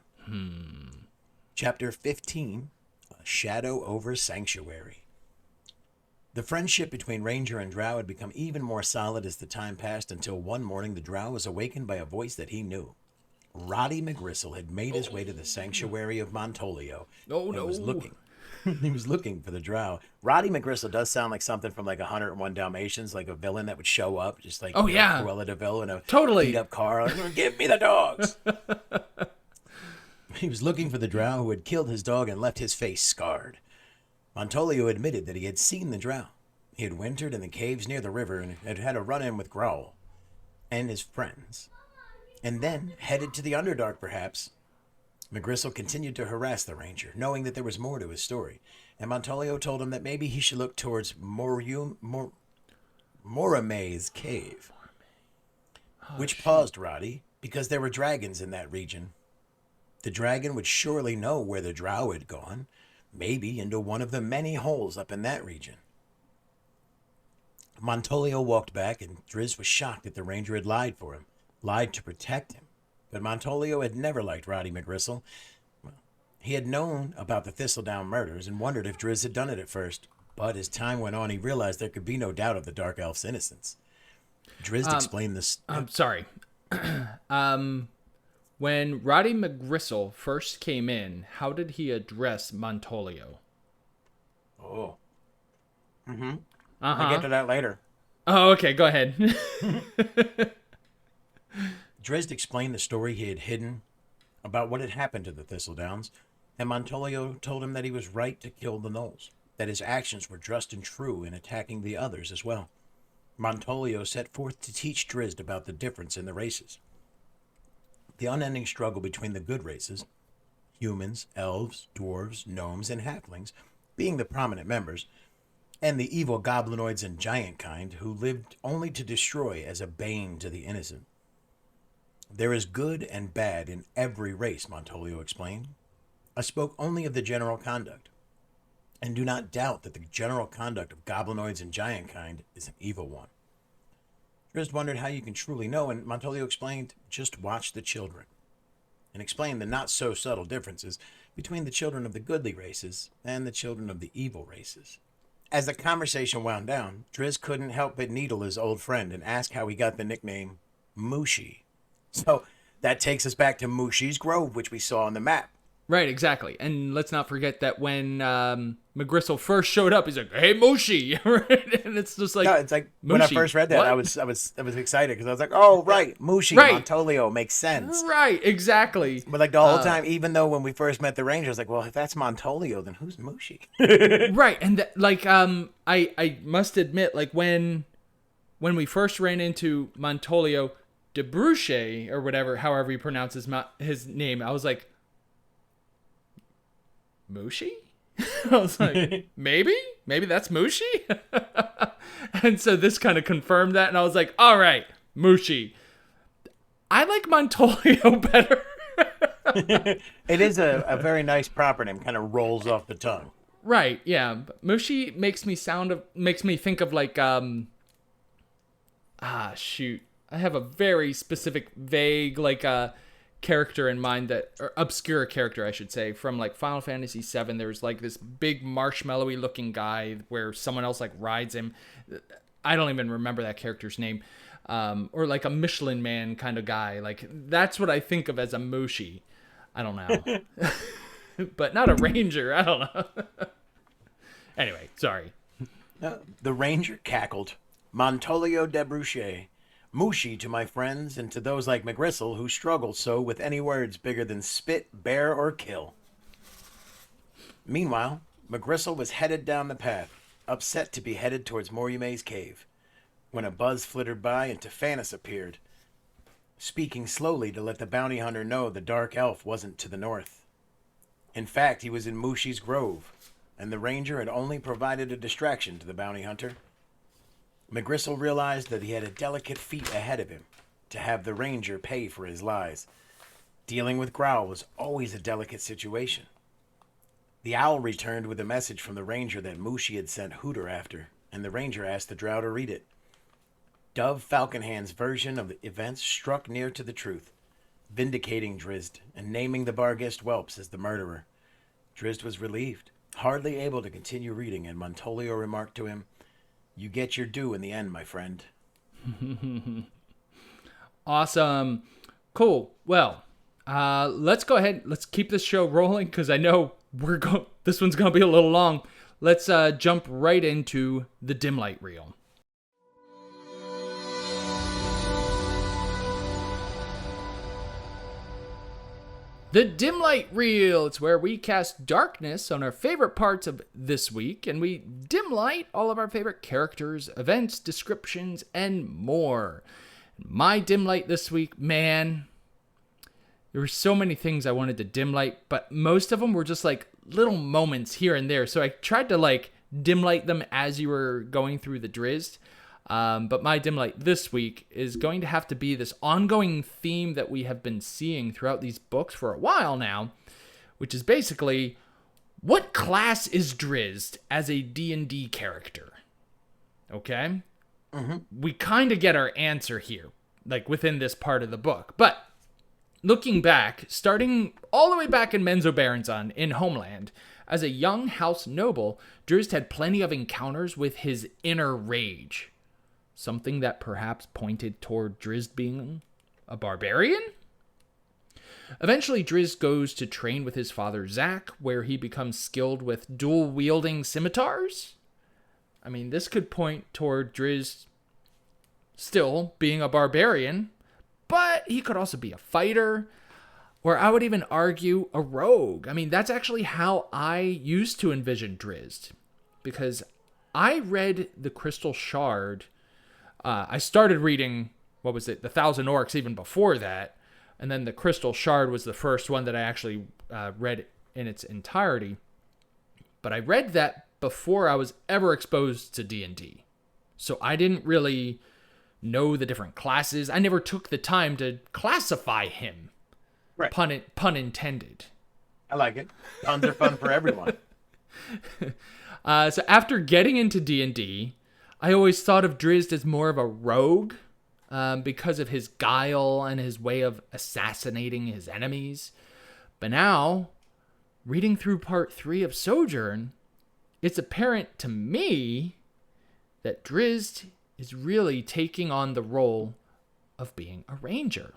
Chapter 15, A Shadow over Sanctuary. The friendship between Ranger and Drow had become even more solid as the time passed until one morning the Drow was awakened by a voice that he knew. Roddy McGristle had made his way to the sanctuary of Montolio. He was looking for the Drow. Roddy McGristle does sound like something from like 101 Dalmatians, like a villain that would show up, just like Cruella de Vil in a beat-up car. Like, give me the dogs. He was looking for the Drow who had killed his dog and left his face scarred. Montolio admitted that he had seen the Drow. He had wintered in the caves near the river and had had a run-in with Growl and his friends, and then headed to the Underdark, perhaps. McGristle continued to harass the Ranger, knowing that there was more to his story, and Montolio told him that maybe he should look towards Morame's cave, which paused Roddy, because there were dragons in that region. The dragon would surely know where the Drow had gone, maybe into one of the many holes up in that region. Montolio walked back, and Drizzt was shocked that the Ranger had lied for him, lied to protect him. But Montolio had never liked Roddy McGristle. He had known about the Thistledown murders and wondered if Drizzt had done it at first. But as time went on, he realized there could be no doubt of the Dark Elf's innocence. Drizzt explained this... I'm sorry. When Roddy McGristle first came in, how did he address Montolio? Oh. I'll get to that later. Oh, okay. Go ahead. Drizzt explained the story he had hidden about what had happened to the Thistledowns, and Montolio told him that he was right to kill the Gnolls, that his actions were just and true in attacking the others as well. Montolio set forth to teach Drizzt about the difference in the races. The unending struggle between the good races, humans, elves, dwarves, gnomes, and halflings, being the prominent members, and the evil goblinoids and giant kind who lived only to destroy as a bane to the innocent. There is good and bad in every race, Montolio explained. I spoke only of the general conduct, and do not doubt that the general conduct of goblinoids and giant kind is an evil one. Drizzt wondered how you can truly know, and Montolio explained, just watch the children, and explained the not-so-subtle differences between the children of the goodly races and the children of the evil races. As the conversation wound down, Drizzt couldn't help but needle his old friend and ask how he got the nickname Mooshie. So that takes us back to Mooshie's Grove, which we saw on the map. Right, exactly. And let's not forget that when McGristle first showed up, he's like, "Hey, Mooshie!" And it's just like, no, it's like Mooshie, when I first read that, what? I was excited because I was like, "Oh, right, Mooshie, right. Montolio makes sense." Right, exactly. But like the whole time, even though when we first met the Ranger, I was like, "Well, if that's Montolio, then who's Mooshie?" Right, and I must admit, like when we first ran into Montolio de Bruche or whatever, however you pronounce his name, I was like, Mooshie? I was like, maybe that's Mooshie? And so this kind of confirmed that, and I was like, all right, Mooshie. I like Montolio better. It is a very nice proper name. Kind of rolls off the tongue. Right, yeah. Mushi makes me think of like shoot. I have a very specific vague like character in mind or obscure character I should say, from like Final Fantasy VII. There's like this big marshmallowy looking guy where someone else like rides him. I don't even remember that character's name. Or like a Michelin Man kind of guy. Like that's what I think of as a Mushi. I don't know. But not a ranger. I don't know. Anyway, sorry. The ranger cackled. Montolio de Bruche. Mushi to my friends and to those like McGristle who struggle so with any words bigger than spit, bear, or kill. Meanwhile, McGristle was headed down the path, upset to be headed towards Moriume's cave, when a buzz flittered by and Tephanis appeared, speaking slowly to let the bounty hunter know the dark elf wasn't to the north. In fact, he was in Mushi's grove, and the ranger had only provided a distraction to the bounty hunter. McGristle realized that he had a delicate feat ahead of him, to have the ranger pay for his lies. Dealing with Growl was always a delicate situation. The owl returned with a message from the ranger that Mushi had sent Hooter after, and the ranger asked the Drow to read it. Dove Falconhand's version of the events struck near to the truth, vindicating Drizzt and naming the Barghest whelps as the murderer. Drizzt was relieved, hardly able to continue reading, and Montolio remarked to him, "You get your due in the end, my friend." Awesome. Cool. Well, let's go ahead. Let's keep this show rolling because I know this one's going to be a little long. Let's jump right into the dim light reel. The Dim Light Reel. It's where we cast darkness on our favorite parts of this week, and we dim light all of our favorite characters, events, descriptions, and more. My dim light this week, man, there were so many things I wanted to dim light, but most of them were just like little moments here and there. So I tried to like dim light them as you were going through the Drizzt. But my dim light this week is going to have to be this ongoing theme that we have been seeing throughout these books for a while now, which is basically, what class is Drizzt as a D&D character? Okay? Mm-hmm. We kind of get our answer here, like within this part of the book. But looking back, starting all the way back in Menzoberranzan in Homeland, as a young house noble, Drizzt had plenty of encounters with his inner rage. Something that perhaps pointed toward Drizzt being a barbarian? Eventually, Drizzt goes to train with his father, Zack, where he becomes skilled with dual-wielding scimitars. I mean, this could point toward Drizzt still being a barbarian, but he could also be a fighter, or I would even argue a rogue. I mean, that's actually how I used to envision Drizzt, because I read The Crystal Shard. I started reading, The Thousand Orcs even before that, and then The Crystal Shard was the first one that I actually read in its entirety. But I read that before I was ever exposed to D&D. So I didn't really know the different classes. I never took the time to classify him. Right. Pun intended. I like it. Puns are fun for everyone. So after getting into D&D, I always thought of Drizzt as more of a rogue because of his guile and his way of assassinating his enemies. But now, reading through part 3 of Sojourn, it's apparent to me that Drizzt is really taking on the role of being a ranger.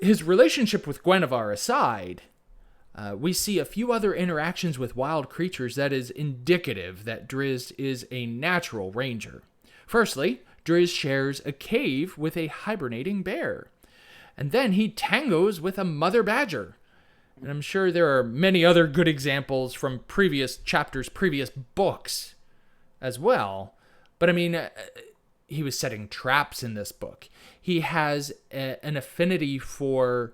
His relationship with Guinevere aside, we see a few other interactions with wild creatures that is indicative that Drizzt is a natural ranger. Firstly, Drizzt shares a cave with a hibernating bear. And then he tangos with a mother badger. And I'm sure there are many other good examples from previous chapters, previous books as well. But I mean, he was setting traps in this book. He has an affinity for,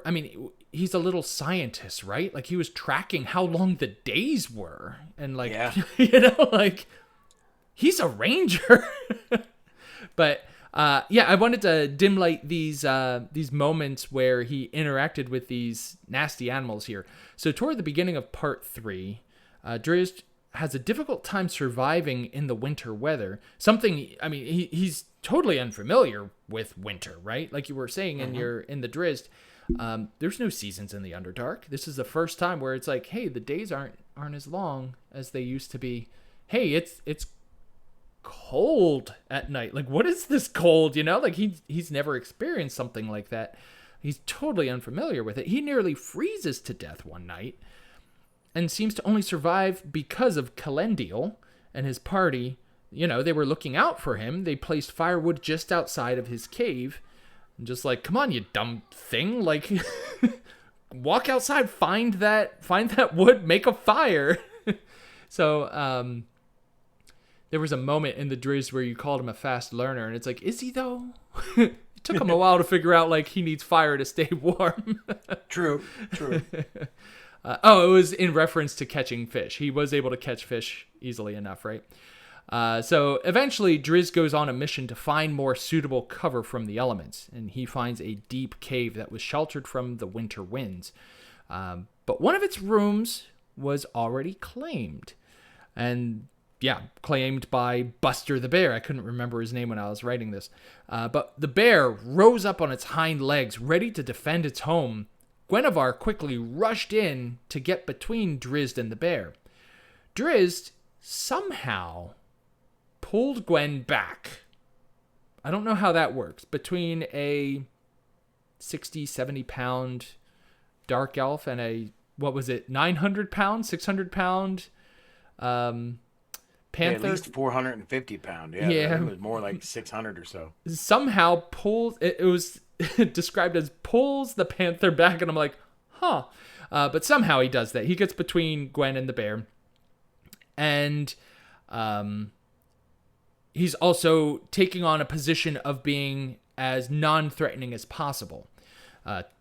I mean, he's a little scientist, right? Like he was tracking how long the days were. And like, he's a ranger. But Yeah, I wanted to dim light these moments where he interacted with these nasty animals here. So toward the beginning of part 3, Drizzt has a difficult time surviving in the winter weather. He's totally unfamiliar with winter, right? Like you were saying in the Drizzt, there's no seasons in the Underdark. This is the first time where it's like, hey, the days aren't as long as they used to be. Hey, it's cold at night. Like, what is this cold? Like he's never experienced something like that. He's totally unfamiliar with it. He nearly freezes to death one night and seems to only survive because of Calendil and his party. They were looking out for him. They placed firewood just outside of his cave. And just like, come on, you dumb thing. Like, walk outside, find that wood, make a fire. So, there was a moment in the Drizzt where you called him a fast learner. And it's like, is he though? It took him a while to figure out, like, he needs fire to stay warm. True. It was in reference to catching fish. He was able to catch fish easily enough, right? So eventually, Drizzt goes on a mission to find more suitable cover from the elements, and he finds a deep cave that was sheltered from the winter winds. But one of its rooms was already claimed, and claimed by Buster the Bear. I couldn't remember his name when I was writing this. But the bear rose up on its hind legs, ready to defend its home. Guinevere quickly rushed in to get between Drizzt and the bear. Drizzt somehow pulled Gwen back. I don't know how that works. Between a 60, 70-pound dark elf and a, 900-pound, 600-pound panther? Yeah, at least 450 pound. Yeah. It was more like 600 or so. Somehow pulls, it was described as pulls the panther back, and I'm like, huh. But somehow he does that. He gets between Gwen and the bear. And he's also taking on a position of being as non-threatening as possible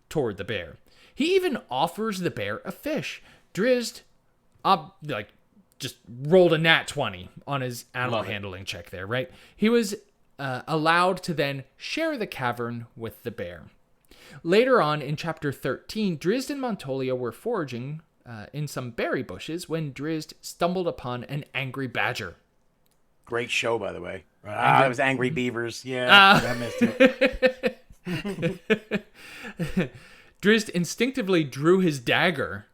toward the bear. He even offers the bear a fish. Drizzt, just rolled a nat 20 on his animal handling check there, right? He was allowed to then share the cavern with the bear. Later on in chapter 13, Drizzt and Montolia were foraging in some berry bushes when Drizzt stumbled upon an angry badger. Great show, by the way. It was Angry Beavers. Yeah, I missed it. Drizzt instinctively drew his dagger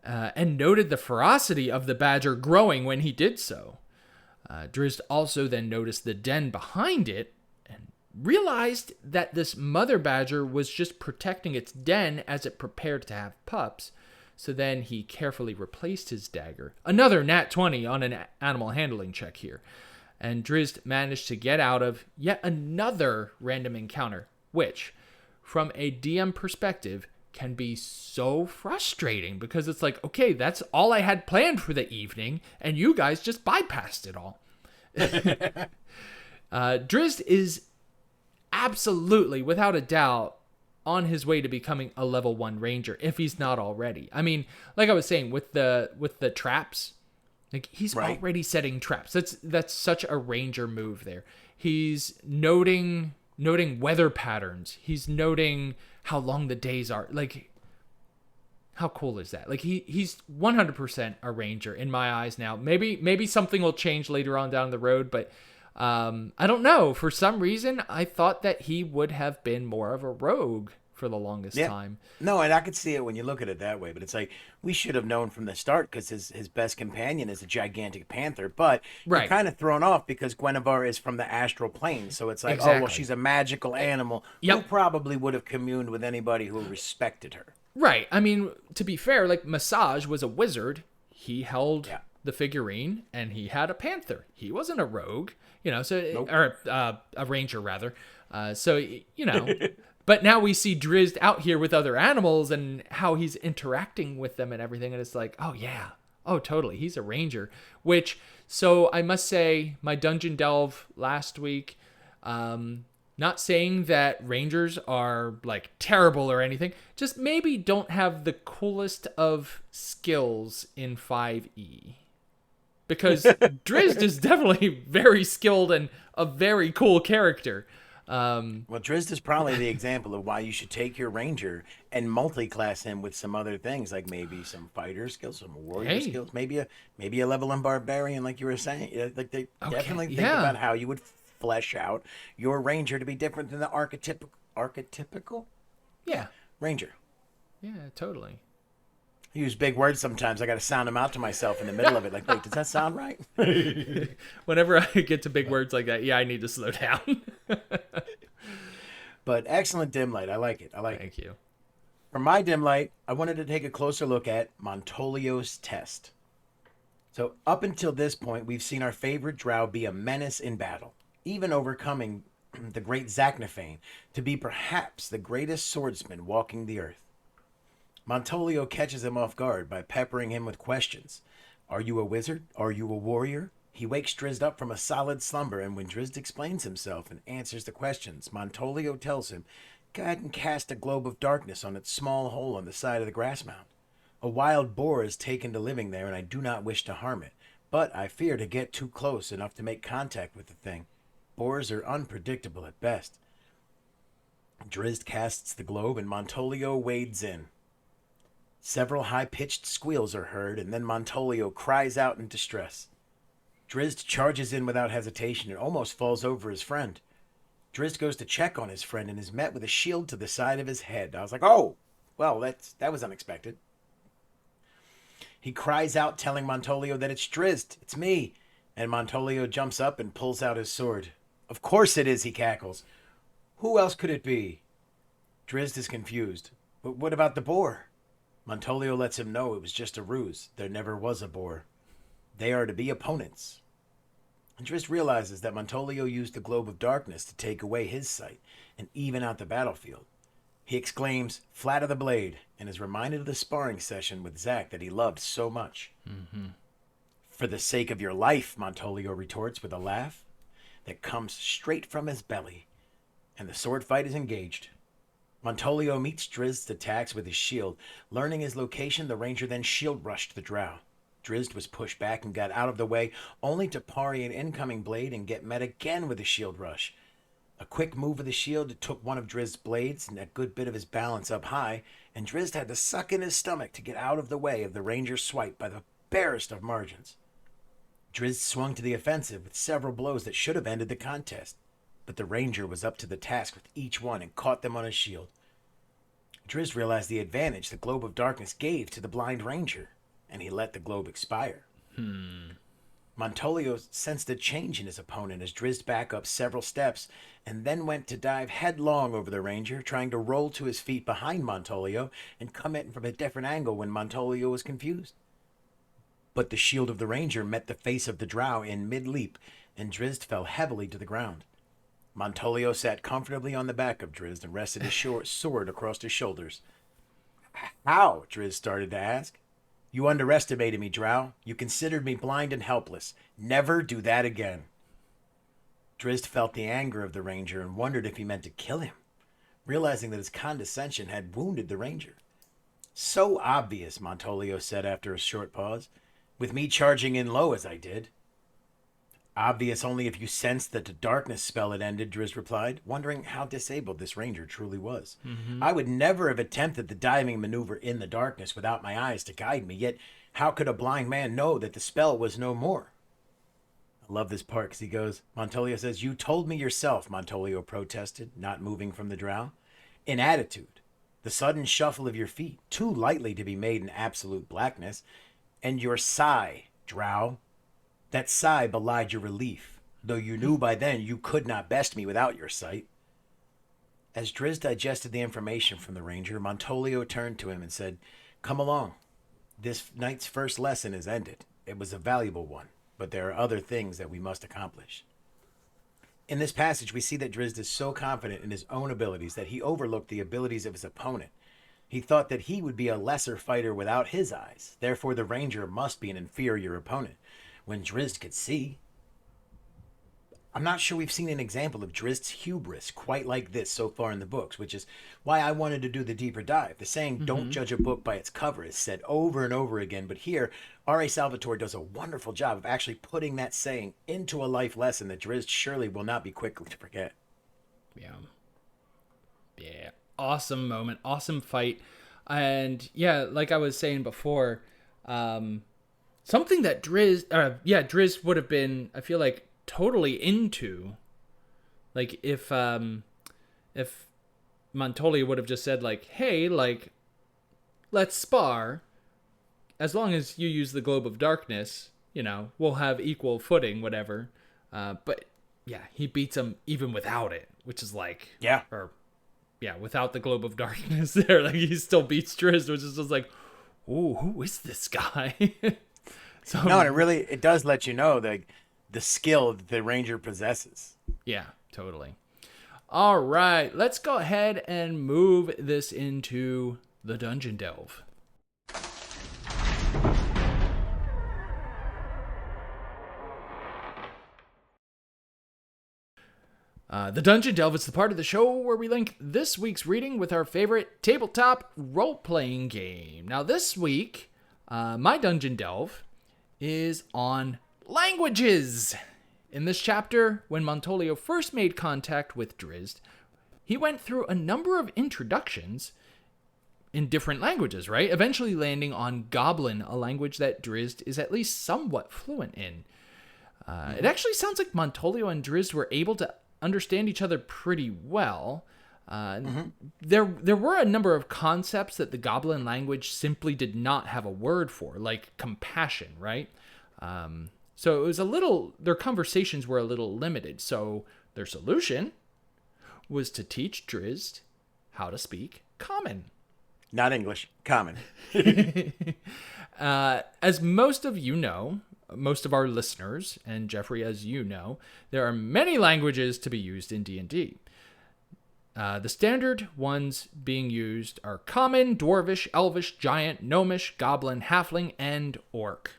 and noted the ferocity of the badger growing when he did so. Drizzt also then noticed the den behind it and realized that this mother badger was just protecting its den as it prepared to have pups. So then he carefully replaced his dagger. Another nat 20 on an animal handling check here. And Drizzt managed to get out of yet another random encounter, which, from a DM perspective, can be so frustrating because it's like, okay, that's all I had planned for the evening, and you guys just bypassed it all. Drizzt is absolutely, without a doubt, on his way to becoming a level 1 ranger, if he's not already. I mean, like I was saying, with the traps, like he's already setting traps. That's such a ranger move there. He's noting weather patterns. He's noting how long the days are. Like, how cool is that? Like, he's 100% a ranger in my eyes now. Maybe something will change later on down the road, but I don't know. For some reason, I thought that he would have been more of a rogue for the longest time. No, and I could see it when you look at it that way, but it's like, we should have known from the start because his best companion is a gigantic panther, but you're kind of thrown off because Guinevere is from the astral plane, so it's like, oh, well, she's a magical animal who probably would have communed with anybody who respected her. Right. I mean, to be fair, like, Massage was a wizard. He held the figurine, and he had a panther. He wasn't a rogue, or a ranger, rather. But now we see Drizzt out here with other animals and how he's interacting with them and everything, and it's like, oh, yeah. Oh, totally. He's a ranger. So I must say, my dungeon delve last week, not saying that rangers are, like, terrible or anything, just maybe don't have the coolest of skills in 5e. because Drizzt is definitely very skilled and a very cool character. Well, Drizzt is probably the example of why you should take your ranger and multi-class him with some other things, like maybe some fighter skills, some warrior skills, maybe a level 1 barbarian, like you were saying. Like they definitely think about how you would flesh out your ranger to be different than the archetypical ranger. Yeah, totally. I use big words sometimes. I got to sound them out to myself in the middle of it. Like, wait, does that sound right? Whenever I get to big words like that, I need to slow down. But excellent dim light. I like it. Thank you. For my dim light, I wanted to take a closer look at Montolio's test. So up until this point, we've seen our favorite Drow be a menace in battle, even overcoming the great Zacnafane to be perhaps the greatest swordsman walking the earth. Montolio catches him off guard by peppering him with questions. Are you a wizard? Are you a warrior? He wakes Drizzt up from a solid slumber, and when Drizzt explains himself and answers the questions, Montolio tells him, go ahead and cast a globe of darkness on its small hole on the side of the grass mound. A wild boar is taken to living there, and I do not wish to harm it, but I fear to get too close enough to make contact with the thing. Boars are unpredictable at best. Drizzt casts the globe, and Montolio wades in. Several high-pitched squeals are heard, and then Montolio cries out in distress. Drizzt charges in without hesitation and almost falls over his friend. Drizzt goes to check on his friend and is met with a shield to the side of his head. I was like, oh, well, that was unexpected. He cries out, telling Montolio that it's Drizzt, it's me, and Montolio jumps up and pulls out his sword. Of course it is, he cackles. Who else could it be? Drizzt is confused. But what about the boar? Montolio lets him know it was just a ruse. There never was a boar. They are to be opponents. And Drizzt realizes that Montolio used the globe of darkness to take away his sight and even out the battlefield. He exclaims, flat of the blade, and is reminded of the sparring session with Zac that he loved so much. Mm-hmm. For the sake of your life, Montolio retorts with a laugh that comes straight from his belly, and the sword fight is engaged. Montolio meets Drizzt's attacks with his shield. Learning his location, the ranger then shield rushed the Drow. Drizzt was pushed back and got out of the way, only to parry an incoming blade and get met again with a shield rush. A quick move of the shield took one of Drizzt's blades and a good bit of his balance up high, and Drizzt had to suck in his stomach to get out of the way of the ranger's swipe by the barest of margins. Drizzt swung to the offensive with several blows that should have ended the contest, but the ranger was up to the task with each one and caught them on his shield. Drizzt realized the advantage the globe of darkness gave to the blind ranger, and he let the globe expire. Montolio sensed a change in his opponent as Drizzt backed up several steps and then went to dive headlong over the ranger, trying to roll to his feet behind Montolio and come in from a different angle when Montolio was confused. But the shield of the ranger met the face of the Drow in mid-leap, and Drizzt fell heavily to the ground. Montolio sat comfortably on the back of Drizzt and rested his sword across his shoulders. How? Drizzt started to ask. You underestimated me, Drow. You considered me blind and helpless. Never do that again. Drizzt felt the anger of the ranger and wondered if he meant to kill him, realizing that his condescension had wounded the ranger. So obvious, Montolio said after a short pause, with me charging in low as I did. Obvious only if you sensed that the darkness spell had ended, Drizzt replied, wondering how disabled this ranger truly was. I would never have attempted the diving maneuver in the darkness without my eyes to guide me, yet how could a blind man know that the spell was no more? I love this part because he goes, Montolio says, you told me yourself, Montolio protested, not moving from the Drow. In attitude, the sudden shuffle of your feet, too lightly to be made in absolute blackness, and your sigh, Drow. That sigh belied your relief, though you knew by then you could not best me without your sight. As Drizzt digested the information from the ranger, Montolio turned to him and said, come along. This night's first lesson is ended. It was a valuable one, but there are other things that we must accomplish. In this passage, we see that Drizzt is so confident in his own abilities that he overlooked the abilities of his opponent. He thought that he would be a lesser fighter without his eyes. Therefore, the ranger must be an inferior opponent. When Drizzt could see, I'm not sure we've seen an example of Drizzt's hubris quite like this so far in the books, which is why I wanted to do the deeper dive. The saying, don't judge a book by its cover, is said over and over again, but here, R.A. Salvatore does a wonderful job of actually putting that saying into a life lesson that Drizzt surely will not be quick to forget. Yeah. Yeah. Awesome moment. Awesome fight. And yeah, like I was saying before, something that Drizzt would have been, I feel like, totally into, like if Montoli would have just said like, hey, like, let's spar, as long as you use the Globe of Darkness, we'll have equal footing, whatever. But yeah, he beats him even without it, which is like, without the Globe of Darkness there, like he still beats Drizzt, which is just like, ooh, who is this guy? So no, and it does let you know that the skill that the ranger possesses. Yeah, totally. All right, let's go ahead and move this into the Dungeon Delve. The Dungeon Delve is the part of the show where we link this week's reading with our favorite tabletop role-playing game. Now this week, my Dungeon Delve is on languages. In this chapter, when Montolio first made contact with Drizzt, he went through a number of introductions in different languages, right? Eventually landing on Goblin, a language that Drizzt is at least somewhat fluent in. It actually sounds like Montolio and Drizzt were able to understand each other pretty well. There were a number of concepts that the Goblin language simply did not have a word for, like compassion, right? So it was their conversations were a little limited. So their solution was to teach Drizzt how to speak Common. Not English, Common. As most of you know, most of our listeners, and Jeffrey, as you know, there are many languages to be used in D&D. The standard ones being used are Common, Dwarvish, Elvish, Giant, Gnomish, Goblin, Halfling, and Orc.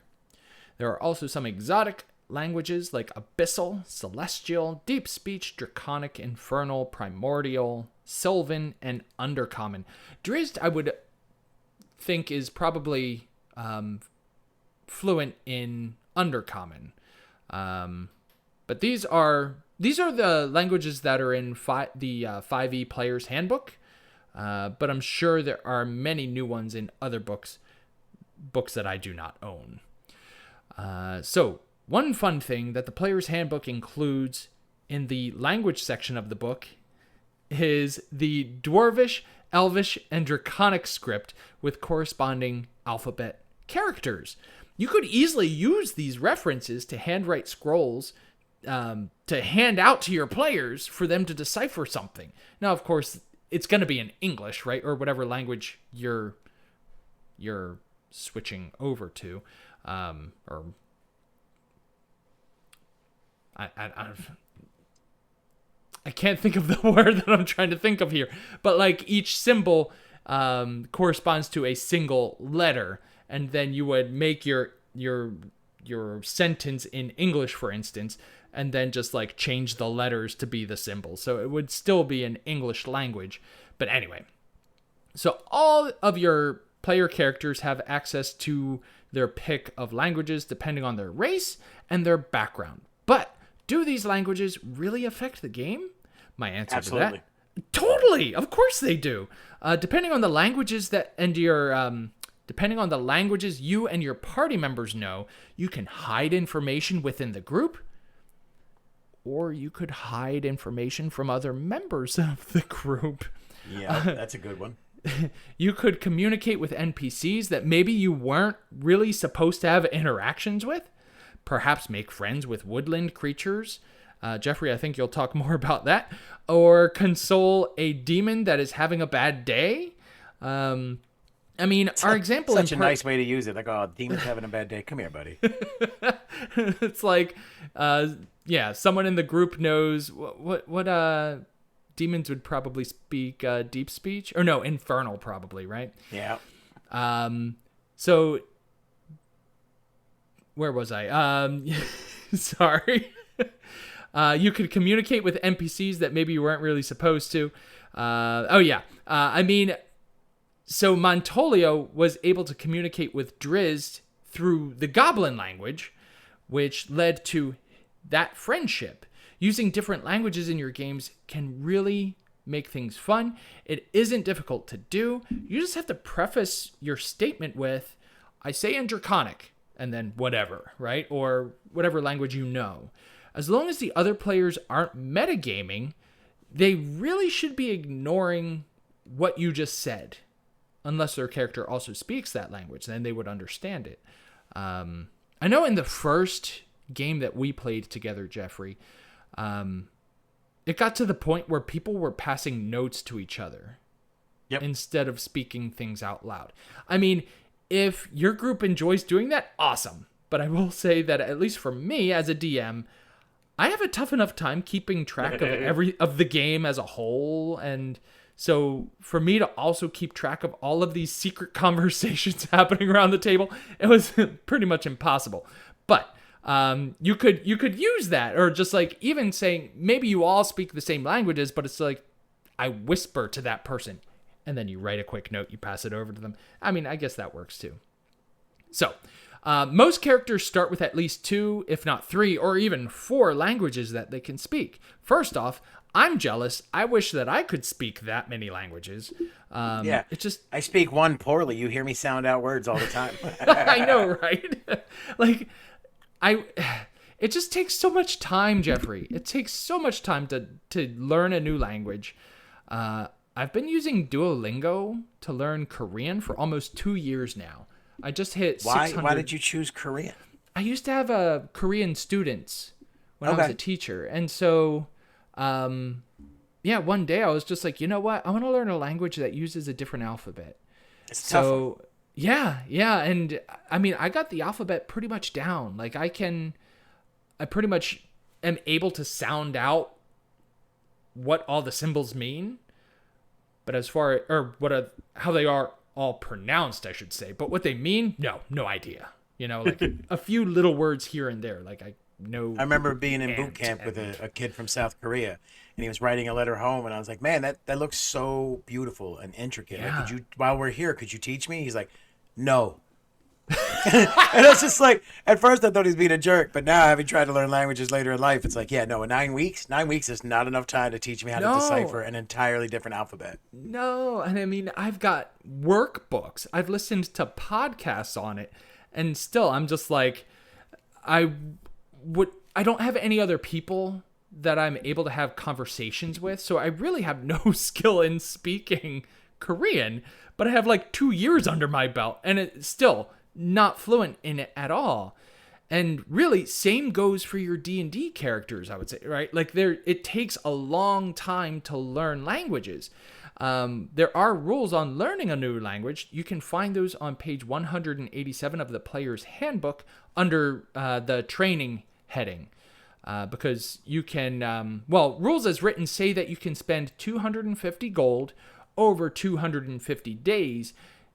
There are also some exotic languages like Abyssal, Celestial, Deep Speech, Draconic, Infernal, Primordial, Sylvan, and Undercommon. Drizzt, I would think, is probably fluent in Undercommon. But these are the languages that are in the 5e Player's Handbook. But I'm sure there are many new ones in other books that I do not own. So one fun thing that the Player's Handbook includes in the language section of the book is the Dwarvish, Elvish, and Draconic script with corresponding alphabet characters. You could easily use these references to handwrite scrolls to hand out to your players for them to decipher something. Now, of course, it's going to be in English, right? Or whatever language you're switching over to. I can't think of the word that I'm trying to think of here, but like each symbol corresponds to a single letter, and then you would make your sentence in English, for instance, and then just like change the letters to be the symbols. So it would still be an English language. But anyway, so all of your player characters have access to their pick of languages depending on their race and their background. But do these languages really affect the game? My answer Absolutely. to that, totally. Of course they do. Depending on the languages depending on the languages you and your party members know, you can hide information within the group, or you could hide information from other members of the group. Yeah, that's a good one. You could communicate with NPCs that maybe you weren't really supposed to have interactions with. Perhaps make friends with woodland creatures. Jeffrey, I think you'll talk more about that. Or console a demon that is having a bad day. I mean, our example... Such a nice way to use it. Like, oh, demon's having a bad day. Come here, buddy. It's like, someone in the group knows what demons would probably speak deep speech. Or no, infernal probably, right? Yeah. So, where was I? Sorry. You could communicate with NPCs that maybe you weren't really supposed to. So Montolio was able to communicate with Drizzt through the Goblin language, which led to that friendship. Using different languages in your games can really make things fun. It isn't difficult to do. You just have to preface your statement with, I say in Draconic, and then whatever, right? Or whatever language you know. As long as the other players aren't metagaming, they really should be ignoring what you just said. Unless their character also speaks that language, then they would understand it. I know in the first game that we played together, Jeffrey, it got to the point where people were passing notes to each other instead of speaking things out loud. I mean, if your group enjoys doing that, awesome. But I will say that at least for me as a DM, I have a tough enough time keeping track of the game as a whole, and so for me to also keep track of all of these secret conversations happening around the table, it was pretty much impossible. But you could use that, or just like even saying maybe you all speak the same languages, but it's like I whisper to that person, and then you write a quick note, you pass it over to them. I mean, I guess that works too. So most characters start with at least 2, if not 3, or even 4 languages that they can speak. First off, I'm jealous. I wish that I could speak that many languages. It's just I speak one poorly. You hear me sound out words all the time. I know, right? It just takes so much time, Jeffrey. It takes so much time to learn a new language. I've been using Duolingo to learn Korean for almost 2 years now. I just hit 600. Why did you choose Korean? I used to have Korean students when I was a teacher. And so, one day I was just like, you know what? I want to learn a language that uses a different alphabet. It's tough. Yeah. And I mean, I got the alphabet pretty much down. Like I pretty much am able to sound out what all the symbols mean. But as far as, how they are all pronounced, I should say. But what they mean, no idea. You know, like a few little words here and there. Like I know. I remember being in boot camp with a kid from South Korea, and he was writing a letter home, and I was like, man, that looks so beautiful and intricate. Yeah. Like, while we're here, could you teach me? He's like, no. And I was just like, at first I thought he was being a jerk, but now having tried to learn languages later in life, it's like, in 9 weeks is not enough time to teach me how to decipher an entirely different alphabet. No, and I mean, I've got workbooks. I've listened to podcasts on it, and still I'm just like, I don't have any other people that I'm able to have conversations with, so I really have no skill in speaking Korean, but I have like 2 years under my belt, and it's still not fluent in it at all. And really, same goes for your D&D characters, I would say, right? Like it takes a long time to learn languages. There are rules on learning a new language. You can find those on page 187 of the player's handbook under the training heading. Because you can, rules as written say that you can spend 250 gold over 250 days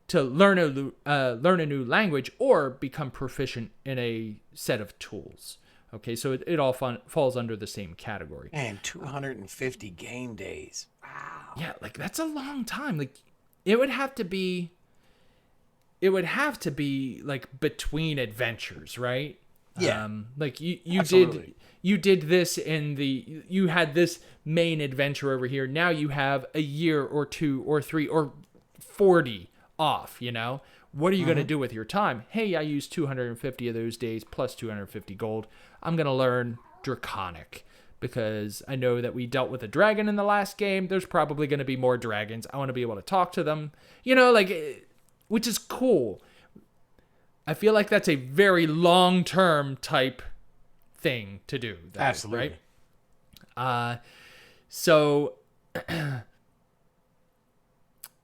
to learn a new language or become proficient in a set of tools. Okay, so it all falls under the same category. Man, 250 game days. Wow. Yeah, like that's a long time. Like it would have to be like between adventures, right? Yeah. Like you Absolutely. did this you had this main adventure over here. Now you have a year or 2 or 3 or 40 off, you know? What are you going to do with your time? Hey, I used 250 of those days plus 250 gold. I'm going to learn Draconic because I know that we dealt with a dragon in the last game. There's probably going to be more dragons. I want to be able to talk to them, you know, like, which is cool. I feel like that's a very long-term type thing to do. Absolutely. Right? So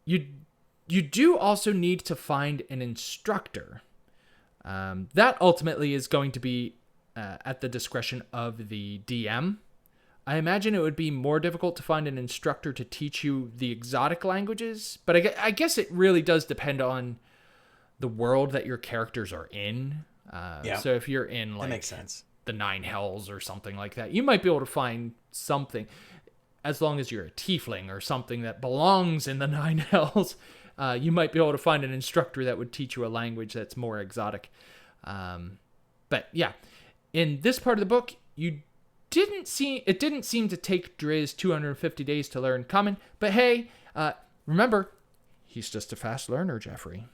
you do also need to find an instructor. That ultimately is going to be at the discretion of the DM. I imagine it would be more difficult to find an instructor to teach you the exotic languages, but I guess it really does depend on the world that your characters are in. So if you're in, like, that makes sense. the Nine Hells or something like that. You might be able to find something, as long as you're a tiefling or something that belongs in the Nine Hells. You might be able to find an instructor that would teach you a language that's more exotic. But yeah, in this part of the book, it didn't seem to take Drizzt 250 days to learn Common. But hey, remember, he's just a fast learner, Jeffrey.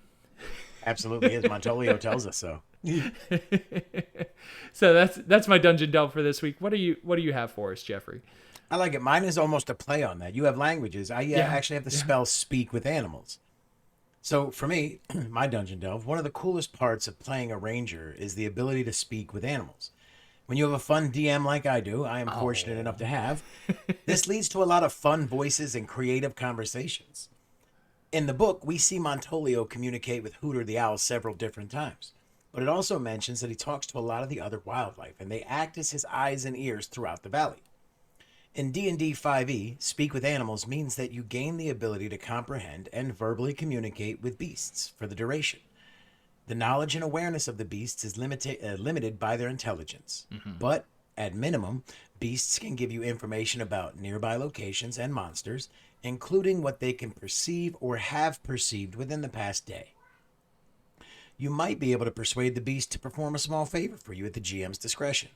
Absolutely is. Montolio tells us so. So that's my dungeon delve for this week. What do you have for us, Jeffrey? I like it. Mine is almost a play on that. You have languages. I actually have the spell Speak with Animals. So for me, my dungeon delve, one of the coolest parts of playing a ranger is the ability to speak with animals. When you have a fun DM like I do, I am fortunate enough to have, this leads to a lot of fun voices and creative conversations. In the book, we see Montolio communicate with Hooter the Owl several different times, but it also mentions that he talks to a lot of the other wildlife, and they act as his eyes and ears throughout the valley. In D&D 5e, Speak with Animals means that you gain the ability to comprehend and verbally communicate with beasts for the duration. The knowledge and awareness of the beasts is limited by their intelligence, but at minimum, beasts can give you information about nearby locations and monsters, including what they can perceive or have perceived within the past day. You might be able to persuade the beast to perform a small favor for you at the GM's discretion.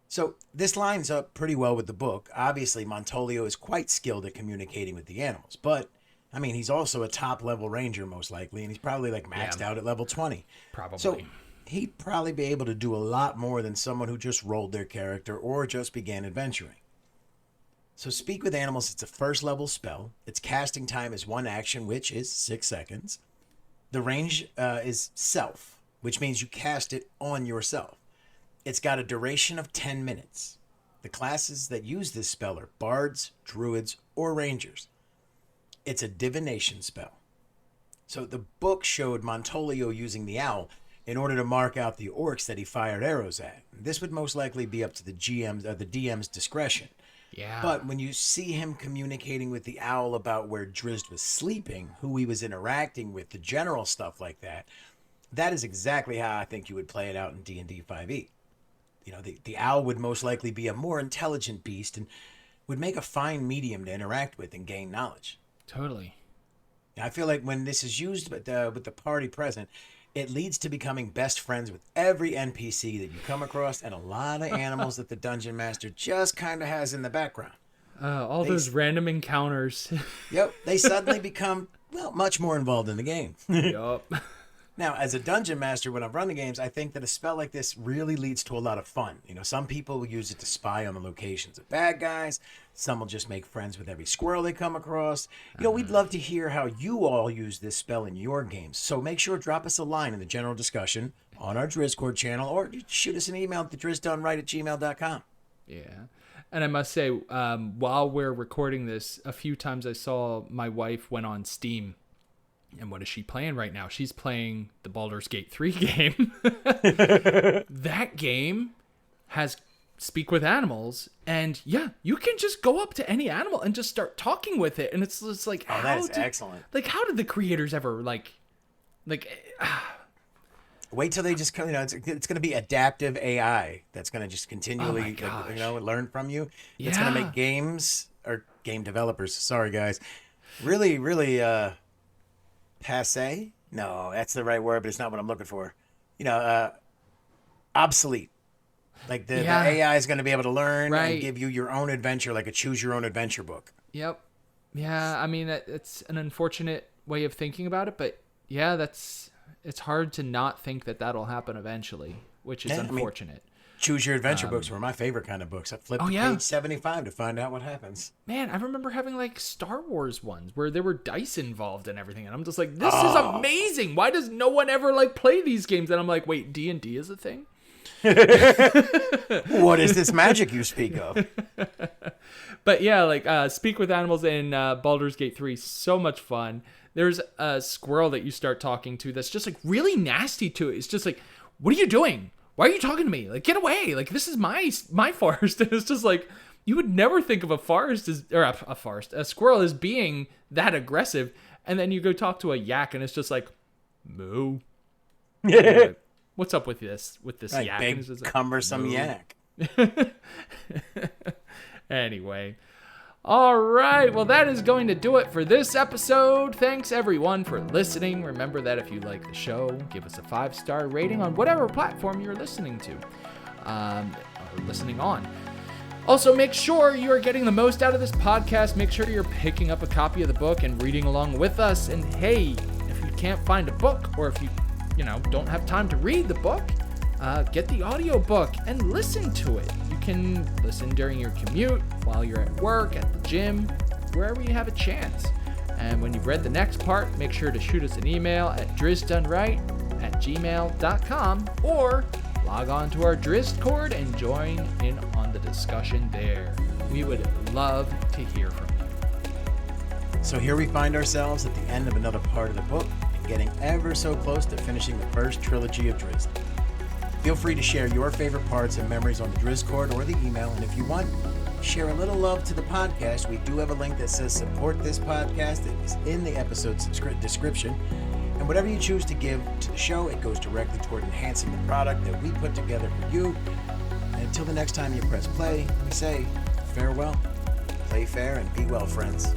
So this lines up pretty well with the book. Obviously, Montolio is quite skilled at communicating with the animals, but I mean, he's also a top-level ranger, most likely, and he's probably like maxed out at level 20. Probably. So he'd probably be able to do a lot more than someone who just rolled their character or just began adventuring. So Speak with Animals, it's a first-level spell. Its casting time is 1 action, which is 6 seconds. The range is self, which means you cast it on yourself. It's got a duration of 10 minutes. The classes that use this spell are bards, druids, or rangers. It's a divination spell. So the book showed Montolio using the owl in order to mark out the orcs that he fired arrows at. This would most likely be up to the DM's discretion. Yeah. But when you see him communicating with the owl about where Drizzt was sleeping, who he was interacting with, the general stuff like that, that is exactly how I think you would play it out in D&D 5e. You know, the owl would most likely be a more intelligent beast and would make a fine medium to interact with and gain knowledge. Totally. I feel like when this is used with the party present, it leads to becoming best friends with every NPC that you come across and a lot of animals that the Dungeon Master just kind of has in the background. Those random encounters. Yep. They suddenly become, well, much more involved in the game. Yup. Now, as a Dungeon Master, when I've run the games, I think that a spell like this really leads to a lot of fun. You know, some people will use it to spy on the locations of bad guys. Some will just make friends with every squirrel they come across. You know, we'd love to hear how you all use this spell in your games. So make sure to drop us a line in the general discussion on our Drizzcord channel, or shoot us an email at thedrizztdoneright@gmail.com. Yeah. And I must say, while we're recording this, a few times I saw my wife went on Steam. And what is she playing right now? She's playing the Baldur's Gate 3 game. That game has Speak with Animals. And yeah, you can just go up to any animal and just start talking with it. And it's just like, that is excellent. Like, how did the creators ever, Wait till they just come, it's going to be adaptive AI that's going to just continually, learn from you. Yeah. It's going to make games, or game developers, sorry guys, really, really, passe? No, that's the right word, but it's not what I'm looking for. Obsolete. Like the AI is going to be able to learn and give you your own adventure, like a choose your own adventure book. Yep. Yeah, I mean, it's an unfortunate way of thinking about it, but yeah, it's hard to not think that that'll happen eventually, which is unfortunate. Choose your adventure books were my favorite kind of books. I flipped to page 75 to find out what happens. Man, I remember having like Star Wars ones where there were dice involved and everything, and I'm just like, this is amazing. Why does no one ever play these games? And I'm like, wait, D&D is a thing? What is this magic you speak of? But yeah, Speak with Animals in Baldur's Gate 3, so much fun. There's a squirrel that you start talking to that's just really nasty to it. It's just like, what are you doing? Why are you talking to me? Get away. This is my forest. And it's just you would never think of a squirrel as being that aggressive. And then you go talk to a yak and it's just moo. What's up with this Right, yak? big, cumbersome yak. Anyway. All right, well, that is going to do it for this episode. Thanks, everyone, for listening. Remember that if you like the show, give us a 5-star rating on whatever platform you're listening to, or listening on. Also, make sure you are getting the most out of this podcast. Make sure you're picking up a copy of the book and reading along with us. And hey, if you can't find a book, or if you don't have time to read the book, get the audiobook and listen to it. You can listen during your commute, while you're at work, at the gym, wherever you have a chance. And when you've read the next part, make sure to shoot us an email at drizztdoneright@gmail.com, or log on to our Drizzt Cord and join in on the discussion there. We would love to hear from you. So here we find ourselves at the end of another part of the book, and getting ever so close to finishing the first trilogy of Drizzt. Feel free to share your favorite parts and memories on the Drizzt Cord or the email, and if you want, share a little love to the podcast. We do have a link that says support this podcast. It is in the episode description. And whatever you choose to give to the show, it goes directly toward enhancing the product that we put together for you. And until the next time you press play, we say farewell. Play fair and be well, friends.